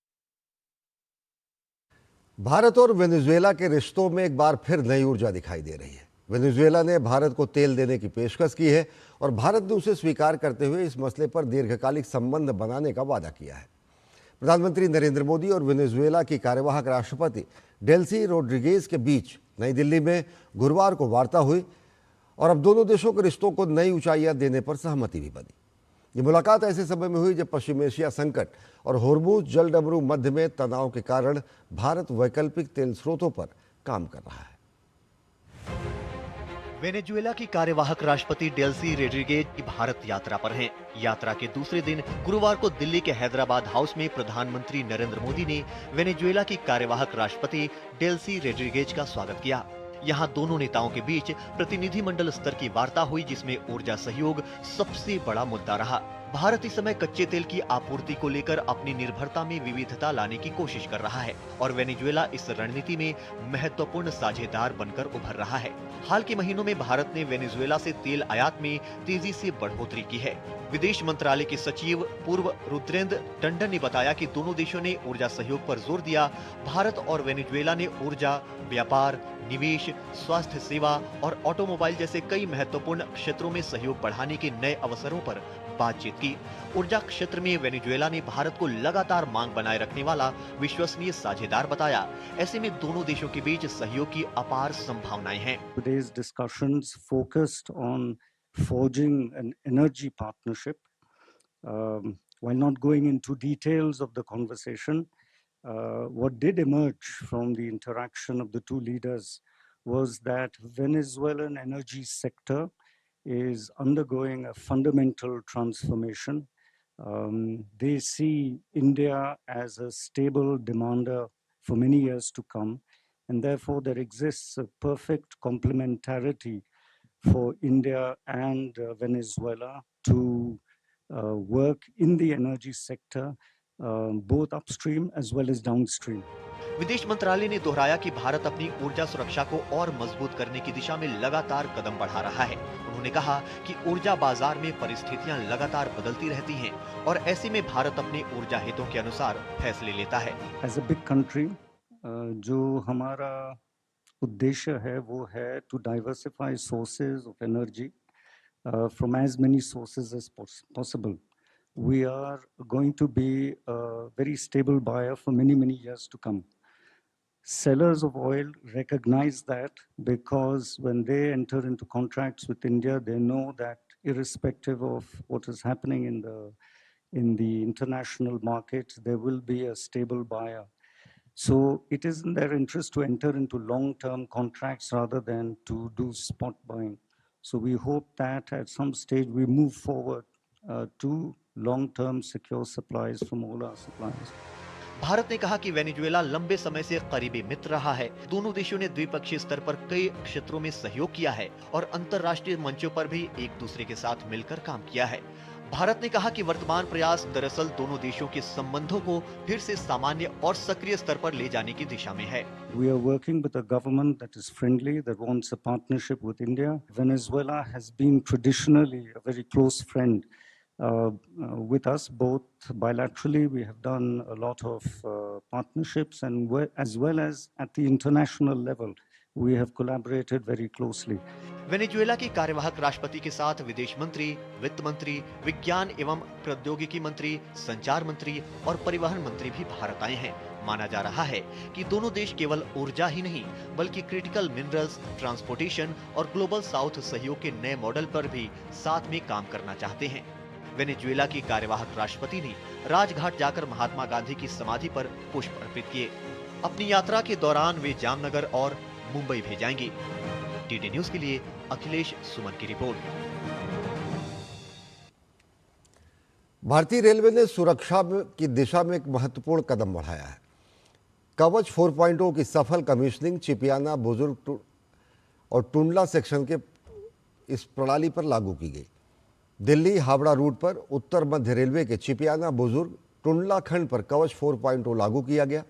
भारत और वेनेजुएला के रिश्तों में एक बार फिर नई ऊर्जा दिखाई दे रही है। वेनेजुएला ने भारत को तेल देने की पेशकश की है और भारत ने उसे स्वीकार करते हुए इस मसले पर दीर्घकालिक संबंध बनाने का वादा किया है। प्रधानमंत्री नरेंद्र मोदी और वेनेजुएला की कार्यवाहक राष्ट्रपति डेल्सी रोड्रिगेज के बीच नई दिल्ली में गुरुवार को वार्ता हुई और अब दोनों देशों के रिश्तों को नई ऊंचाइयां देने पर सहमति भी बनी। ये मुलाकात ऐसे समय में हुई जब पश्चिम एशिया संकट और होर्मुज जलडमरू मध्य में तनाव के कारण भारत वैकल्पिक तेल स्रोतों पर काम कर रहा है। वेनेजुएला की कार्यवाहक राष्ट्रपति डेल्सी रोड्रिगेज की भारत यात्रा पर हैं। यात्रा के दूसरे दिन गुरुवार को दिल्ली के हैदराबाद हाउस में प्रधानमंत्री नरेंद्र मोदी ने वेनेजुएला की कार्यवाहक राष्ट्रपति डेल्सी रोड्रिगेज का स्वागत किया। यहाँ दोनों नेताओं के बीच प्रतिनिधिमंडल स्तर की वार्ता हुई, जिसमें ऊर्जा सहयोग सबसे बड़ा मुद्दा रहा। भारत इस समय कच्चे तेल की आपूर्ति को लेकर अपनी निर्भरता में विविधता लाने की कोशिश कर रहा है और वेनेजुएला इस रणनीति में महत्वपूर्ण साझेदार बनकर उभर रहा है। हाल के महीनों में भारत ने वेनेजुएला से तेल आयात में तेजी से बढ़ोतरी की है। विदेश मंत्रालय के सचिव पूर्व रुद्रेंद्र टंडन ने बताया कि दोनों देशों ने ऊर्जा सहयोग पर जोर दिया। भारत और वेनेजुएला ने ऊर्जा, व्यापार, निवेश, स्वास्थ्य सेवा और ऑटोमोबाइल जैसे कई महत्वपूर्ण क्षेत्रों में सहयोग बढ़ाने के नए अवसरों पर बातचीत की। ऊर्जा क्षेत्र में वेनेजुएला ने भारत को लगातार मांग बनाए रखने वाला विश्वसनीय साझेदार बताया। ऐसे में दोनों देशों के बीच सहयोग की अपार संभावनाएं हैं। Today's discussions focused on forging an energy partnership. While not going into details of the conversation, what did emerge from the interaction of the two leaders was that Venezuelan energy sector is undergoing a fundamental transformation. They see India as a stable demander for many years to come, and therefore there exists a perfect complementarity for India and Venezuela to work in the energy sector, both upstream as well as downstream. विदेश मंत्रालय ने दोहराया कि भारत अपनी ऊर्जा सुरक्षा को और मजबूत करने की दिशा में लगातार कदम बढ़ा रहा है। उन्होंने कहा कि ऊर्जा बाजार में परिस्थितियां लगातार बदलती रहती हैं और ऐसे में भारत अपने ऊर्जा हितों के अनुसार फैसले लेता है। As a big country, जो हमारा उद्देश्य है वो है to diversify sources of energy from as many sources as possible. We are going to be a very stable buyer for many years to come. Sellers of oil recognize that because when they enter into contracts with India, they know that irrespective of what is happening in the international market, there will be a stable buyer. So it is in their interest to enter into long-term contracts rather than to do spot buying. So we hope that at some stage we move forward to long-term secure supplies from all our suppliers. Bharat ने कहा कि Venezuela लंबे समय से करीबी मित्र रहा है। दोनों देशों ने द्विपक्षीय स्तर पर कई क्षेत्रों में सहयोग किया है और अंतर्राष्ट्रीय मंचों पर भी एक दूसरे के साथ मिलकर काम किया है। भारत ने कहा कि वर्तमान प्रयास दरअसल दोनों देशों के संबंधों को फिर से सामान्य और सक्रिय स्तर पर ले जाने की दिशा में है। We are working with a government that is friendly, that wants a partnership with India. Venezuela has been traditionally a very close friend with us, both bilaterally. We have done a lot of partnerships, and as well as at the international level, we have collaborated very closely. Venezuela के कार्यवाहक राष्ट्रपति के साथ विदेश मंत्री, वित्त मंत्री, विज्ञान एवं प्रौद्योगिकी मंत्री, संचार मंत्री और परिवहन मंत्री भी भारत आए हैं। माना जा रहा है कि दोनों देश केवल ऊर्जा ही नहीं बल्कि क्रिटिकल मिनरल्स, ट्रांसपोर्टेशन और ग्लोबल साउथ सहयोग के नए मॉडल पर भी साथ में काम करना चाहते हैं। वेनेजुएला की कार्यवाहक राष्ट्रपति ने राजघाट जाकर महात्मा गांधी की समाधि पर पुष्प अर्पित किए। अपनी यात्रा के दौरान वे जामनगर और मुंबई भी जाएंगे। टीडी न्यूज के लिए अखिलेश सुमन की रिपोर्ट। भारतीय रेलवे ने सुरक्षा की दिशा में एक महत्वपूर्ण कदम बढ़ाया है। कवच 4.0 की सफल कमीशनिंग चिपियाना बुजुर्ग और टुंडला सेक्शन के इस प्रणाली पर लागू की गई। दिल्ली हावड़ा रूट पर उत्तर मध्य रेलवे के चिपियाना बुजुर्ग टुंडला खंड पर कवच 4.0 लागू किया गया।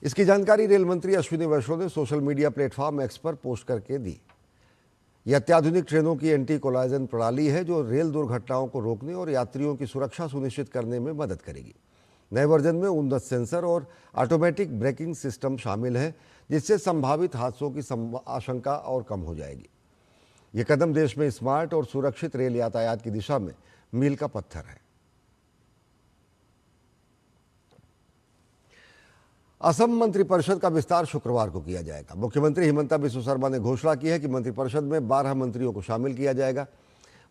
इसकी जानकारी रेल मंत्री अश्विनी वैष्णव ने सोशल मीडिया प्लेटफॉर्म एक्स पर पोस्ट करके दी। यह अत्याधुनिक ट्रेनों की एंटी कोलाइजन प्रणाली है जो रेल दुर्घटनाओं को रोकने और यात्रियों की सुरक्षा सुनिश्चित करने में मदद करेगी। नए वर्जन में उन्नत सेंसर और ऑटोमेटिक ब्रेकिंग सिस्टम शामिल है जिससे संभावित हादसों की आशंका और कम हो जाएगी। ये कदम देश में स्मार्ट और सुरक्षित रेल यातायात की दिशा में मील का पत्थर है। असम मंत्रिपरिषद का विस्तार शुक्रवार को किया जाएगा। मुख्यमंत्री हिमंता बिस्वा शर्मा ने घोषणा की है कि मंत्रिपरिषद में 12 मंत्रियों को शामिल किया जाएगा।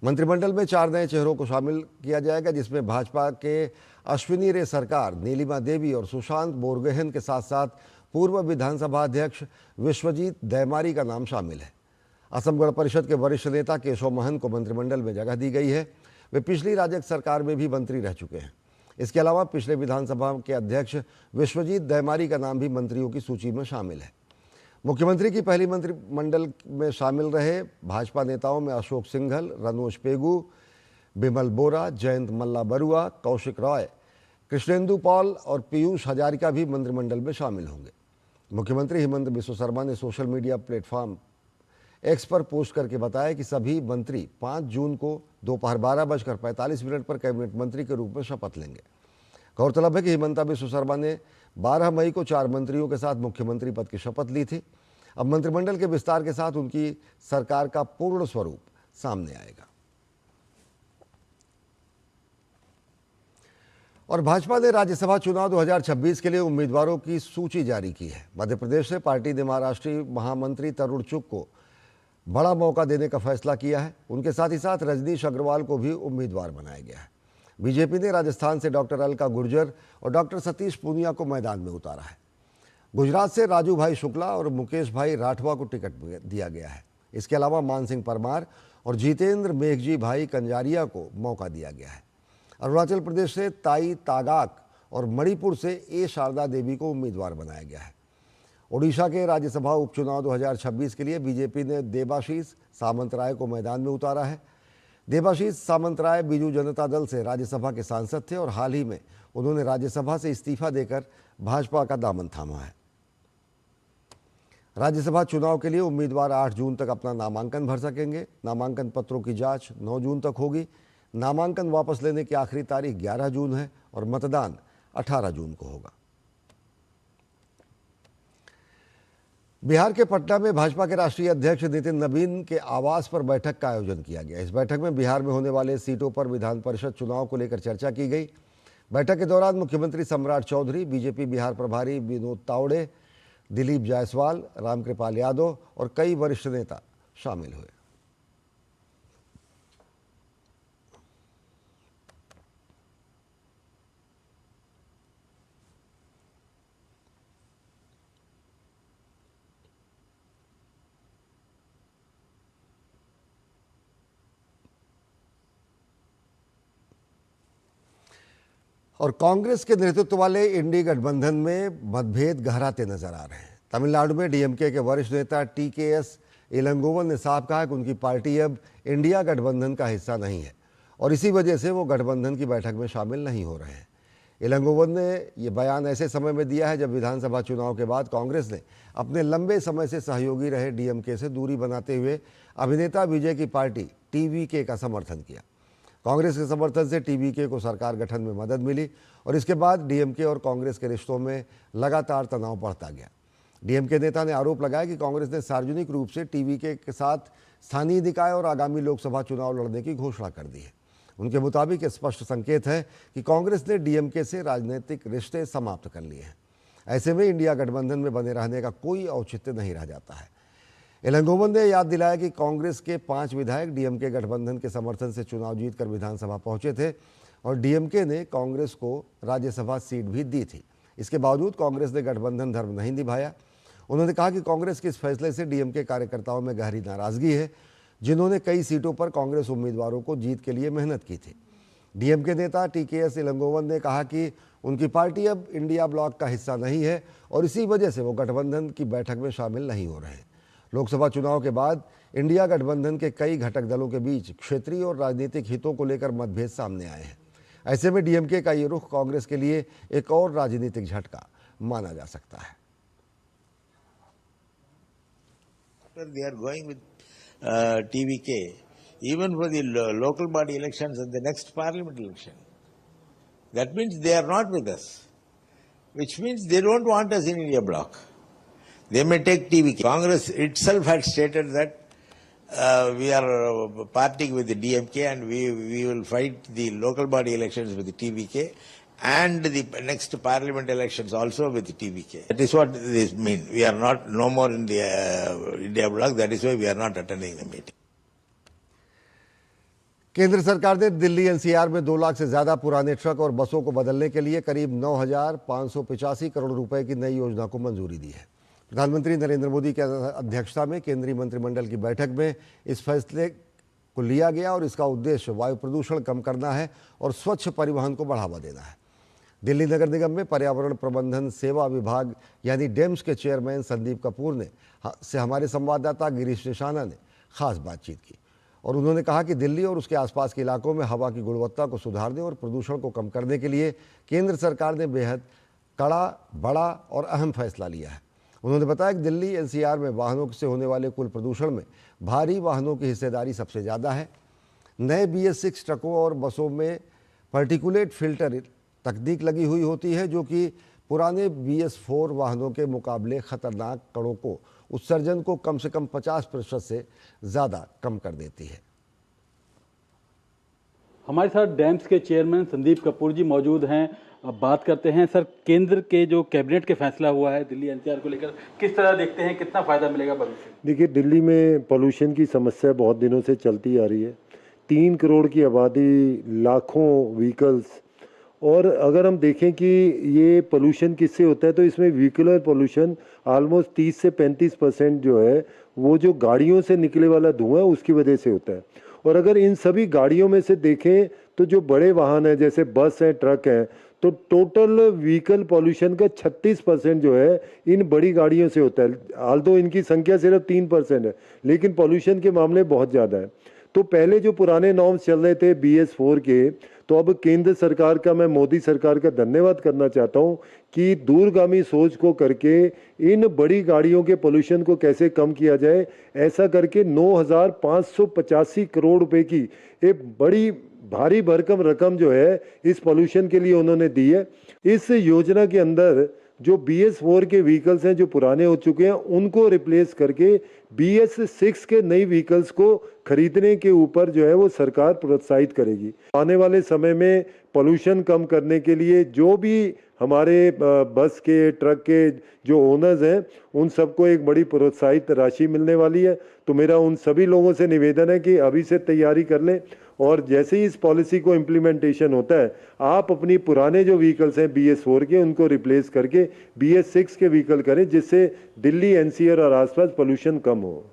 मंत्रिमंडल में 4 नए चेहरों को शामिल किया जाएगा जिसमें भाजपा के अश्विनी रे सरकार, नीलिमा देवी और सुशांत बोरगोहेन के साथ साथ पूर्व विधानसभा अध्यक्ष विश्वजीत दैमारी का नाम शामिल है। असम गण परिषद के वरिष्ठ नेता केशव महंत को मंत्रिमंडल में जगह दी गई है। वे पिछली राजग सरकार में भी मंत्री रह चुके हैं। इसके अलावा पिछले विधानसभा के अध्यक्ष विश्वजीत दैमारी का नाम भी मंत्रियों की सूची में शामिल है। मुख्यमंत्री की पहली मंत्रिमंडल में शामिल रहे भाजपा नेताओं में अशोक सिंघल, रनोज पेगू, बिमल बोरा, जयंत मल्ला बरुआ, कौशिक रॉय, कृष्णेंदु पॉल और पीयूष हजारिका भी मंत्रिमंडल में शामिल होंगे। मुख्यमंत्री हिमंत बिस्वा शर्मा ने सोशल मीडिया प्लेटफॉर्म एक्स पर पोस्ट करके बताया कि सभी मंत्री 5 जून को दोपहर 12:45 पर कैबिनेट मंत्री के रूप में शपथ लेंगे। गौरतलब है कि हिमंता बिस्वा शर्मा ने 12 मई को 4 मंत्रियों के साथ मुख्यमंत्री पद की शपथ ली थी। अब मंत्रिमंडल के विस्तार के साथ उनकी सरकार का पूर्ण स्वरूप सामने आएगा। और भाजपा ने राज्यसभा चुनाव 2026 के लिए उम्मीदवारों की सूची जारी की है। मध्य प्रदेश से पार्टी ने महाराष्ट्रीय महामंत्री तरुण चुग को बड़ा मौका देने का फैसला किया है। उनके साथ ही साथ रजनीश अग्रवाल को भी उम्मीदवार बनाया गया है। बीजेपी ने राजस्थान से डॉक्टर अलका गुर्जर और डॉक्टर सतीश पूनिया को मैदान में उतारा है। गुजरात से राजू भाई शुक्ला और मुकेश भाई राठवा को टिकट दिया गया है। इसके अलावा मान सिंह परमार और जितेंद्र मेघजी भाई कंजारिया को मौका दिया गया है। अरुणाचल प्रदेश से ताई तागाक और मणिपुर से ए शारदा देवी को उम्मीदवार बनाया गया है। ओडिशा के राज्यसभा उपचुनाव 2026 के लिए बीजेपी ने देबाशीष सामंतराय को मैदान में उतारा है। देबाशीष सामंतराय बीजू जनता दल से राज्यसभा के सांसद थे और हाल ही में उन्होंने राज्यसभा से इस्तीफा देकर भाजपा का दामन थामा है। राज्यसभा चुनाव के लिए उम्मीदवार 8 जून तक अपना नामांकन भर सकेंगे। नामांकन पत्रों की जांच 9 जून तक होगी। नामांकन वापस लेने की आखिरी तारीख 11 जून है और मतदान 18 जून को होगा। बिहार के पटना में भाजपा के राष्ट्रीय अध्यक्ष नितिन नबीन के आवास पर बैठक का आयोजन किया गया। इस बैठक में बिहार में होने वाले सीटों पर विधान परिषद चुनाव को लेकर चर्चा की गई। बैठक के दौरान मुख्यमंत्री सम्राट चौधरी, बीजेपी बिहार प्रभारी विनोद तावड़े, दिलीप जायसवाल, रामकृपाल यादव और कई वरिष्ठ नेता शामिल हुए। और कांग्रेस के नेतृत्व वाले इंडी गठबंधन में मतभेद गहराते नजर आ रहे हैं। तमिलनाडु में डीएमके के वरिष्ठ नेता टीकेएस इलंगोवन ने साफ कहा कि उनकी पार्टी अब इंडिया गठबंधन का हिस्सा नहीं है और इसी वजह से वो गठबंधन की बैठक में शामिल नहीं हो रहे हैं। इलंगोवन ने ये बयान ऐसे समय में दिया है जब विधानसभा चुनाव के बाद कांग्रेस ने अपने लंबे समय से सहयोगी रहे डीएमके से दूरी बनाते हुए अभिनेता विजय की पार्टी टीवीके का समर्थन किया। कांग्रेस के समर्थन से टीवीके को सरकार गठन में मदद मिली और इसके बाद डीएमके और कांग्रेस के रिश्तों में लगातार तनाव बढ़ता गया। डीएमके नेता ने आरोप लगाया कि कांग्रेस ने सार्वजनिक रूप से टीवीके के साथ स्थानीय निकाय और आगामी लोकसभा चुनाव लड़ने की घोषणा कर दी है। उनके मुताबिक स्पष्ट संकेत है कि कांग्रेस ने डीएमके से राजनीतिक रिश्ते समाप्त कर लिए हैं। ऐसे में इंडिया गठबंधन में बने रहने का कोई औचित्य नहीं रह जाता है। इलंगोवन ने याद दिलाया कि कांग्रेस के 5 विधायक डीएमके गठबंधन के समर्थन से चुनाव जीतकर विधानसभा पहुंचे थे और डीएमके ने कांग्रेस को राज्यसभा सीट भी दी थी। इसके बावजूद कांग्रेस ने गठबंधन धर्म नहीं निभाया। उन्होंने कहा कि कांग्रेस के इस फैसले से डीएमके कार्यकर्ताओं में गहरी नाराजगी है, जिन्होंने कई सीटों पर कांग्रेस उम्मीदवारों को जीत के लिए मेहनत की थी। डीएमके नेता टीकेएस इलंगोवन ने कहा कि उनकी पार्टी अब इंडिया ब्लॉक का हिस्सा नहीं है और इसी वजह से वो गठबंधन की बैठक में शामिल नहीं हो रहे हैं। लोकसभा चुनाव के बाद इंडिया गठबंधन के कई घटक दलों के बीच क्षेत्रीय और राजनीतिक हितों को लेकर मतभेद सामने आए हैं। ऐसे में डीएमके का ये रुख कांग्रेस के लिए एक और राजनीतिक झटका माना जा सकता है। They are going with TVK even for the local body elections and the next parliament election. That means they are not with us, which means they don't want us in India bloc. They may take TVK. Congress itself had stated that we are partying with the DMK and we will fight the local body elections with the TVK and the next parliament elections also with the TVK. That is what this means. We are not no more in the India bloc. That is why we are not attending the meeting. केंद्र सरकार ने Delhi NCR में 2 लाख से ज्यादा पुराने truck और बसों को बदलने के लिए करीब 9,585 करोड़ रुपए की नई योजना को मंजूरी दी है। प्रधानमंत्री नरेंद्र मोदी की अध्यक्षता में केंद्रीय मंत्रिमंडल की बैठक में इस फैसले को लिया गया और इसका उद्देश्य वायु प्रदूषण कम करना है और स्वच्छ परिवहन को बढ़ावा देना है। दिल्ली नगर निगम में पर्यावरण प्रबंधन सेवा विभाग यानी डेम्स के चेयरमैन संदीप कपूर से हमारे संवाददाता गिरीश निशाना ने खास बातचीत की और उन्होंने कहा कि दिल्ली और उसके आसपास के इलाकों में हवा की गुणवत्ता को सुधारने और प्रदूषण को कम करने के लिए केंद्र सरकार ने बेहद कड़ा, बड़ा और अहम फैसला लिया है। उन्होंने बताया कि दिल्ली एनसीआर में वाहनों से होने वाले कुल प्रदूषण में भारी वाहनों की हिस्सेदारी सबसे ज़्यादा है। नए BS6 ट्रकों और बसों में पार्टिकुलेट फिल्टर तकनीक लगी हुई होती है जो कि पुराने BS4 वाहनों के मुकाबले खतरनाक कणों को उत्सर्जन को कम से कम 50% से ज़्यादा कम कर देती है। हमारे साथ डैम्स के चेयरमैन संदीप कपूर जी मौजूद हैं। अब बात करते हैं सर, केंद्र के जो कैबिनेट के फैसला हुआ है दिल्ली एनसीआर को लेकर, किस तरह देखते हैं, कितना फ़ायदा मिलेगा भविष्य में? देखिए, दिल्ली में पोल्यूशन की समस्या बहुत दिनों से चलती आ रही है। 3 करोड़ की आबादी, लाखों व्हीकल्स, और अगर हम देखें कि ये पोल्यूशन किससे होता है तो इसमें व्हीकुलर पोल्यूशन ऑलमोस्ट 30 से 35% जो है वो जो गाड़ियों से निकले वाला धुआं उसकी वजह से होता है। और अगर इन सभी गाड़ियों में से देखें तो जो बड़े वाहन हैं जैसे बस हैं, ट्रक हैं, तो टोटल व्हीकल पोल्यूशन का 36% जो है इन बड़ी गाड़ियों से होता है। आल्दो इनकी संख्या सिर्फ 3% है, लेकिन पोल्यूशन के मामले बहुत ज़्यादा है। तो पहले जो पुराने नॉर्म्स चल रहे थे BS4 के, तो अब केंद्र सरकार का, मैं मोदी सरकार का धन्यवाद करना चाहता हूं कि दूरगामी सोच को करके इन बड़ी गाड़ियों के पोल्यूशन को कैसे कम किया जाए, ऐसा करके 9,585 करोड़ रुपए की एक बड़ी भारी भरकम रकम जो है इस पोल्यूशन के लिए उन्होंने दी है। इस योजना के अंदर जो BS4 के व्हीकल्स हैं जो पुराने हो चुके हैं उनको रिप्लेस करके BS6 के नई व्हीकल्स को खरीदने के ऊपर जो है वो सरकार प्रोत्साहित करेगी। आने वाले समय में पोल्यूशन कम करने के लिए जो भी हमारे बस के, ट्रक के जो ओनर्स हैं उन सबको एक बड़ी प्रोत्साहित राशि मिलने वाली है। तो मेरा उन सभी लोगों से निवेदन है कि अभी से तैयारी कर लें और जैसे ही इस पॉलिसी को इम्प्लीमेंटेशन होता है आप अपनी पुराने जो व्हीकल्स हैं BS4 के उनको रिप्लेस करके BS6 के व्हीकल करें, जिससे दिल्ली, NCR और आसपास पोल्यूशन कम हो।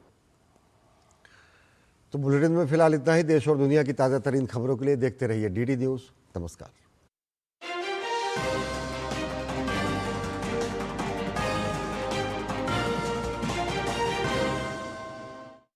तो बुलेटिन में फिलहाल इतना ही। देश और दुनिया की ताज़ा तरीन खबरों के लिए देखते रहिए DD न्यूज़। नमस्कार।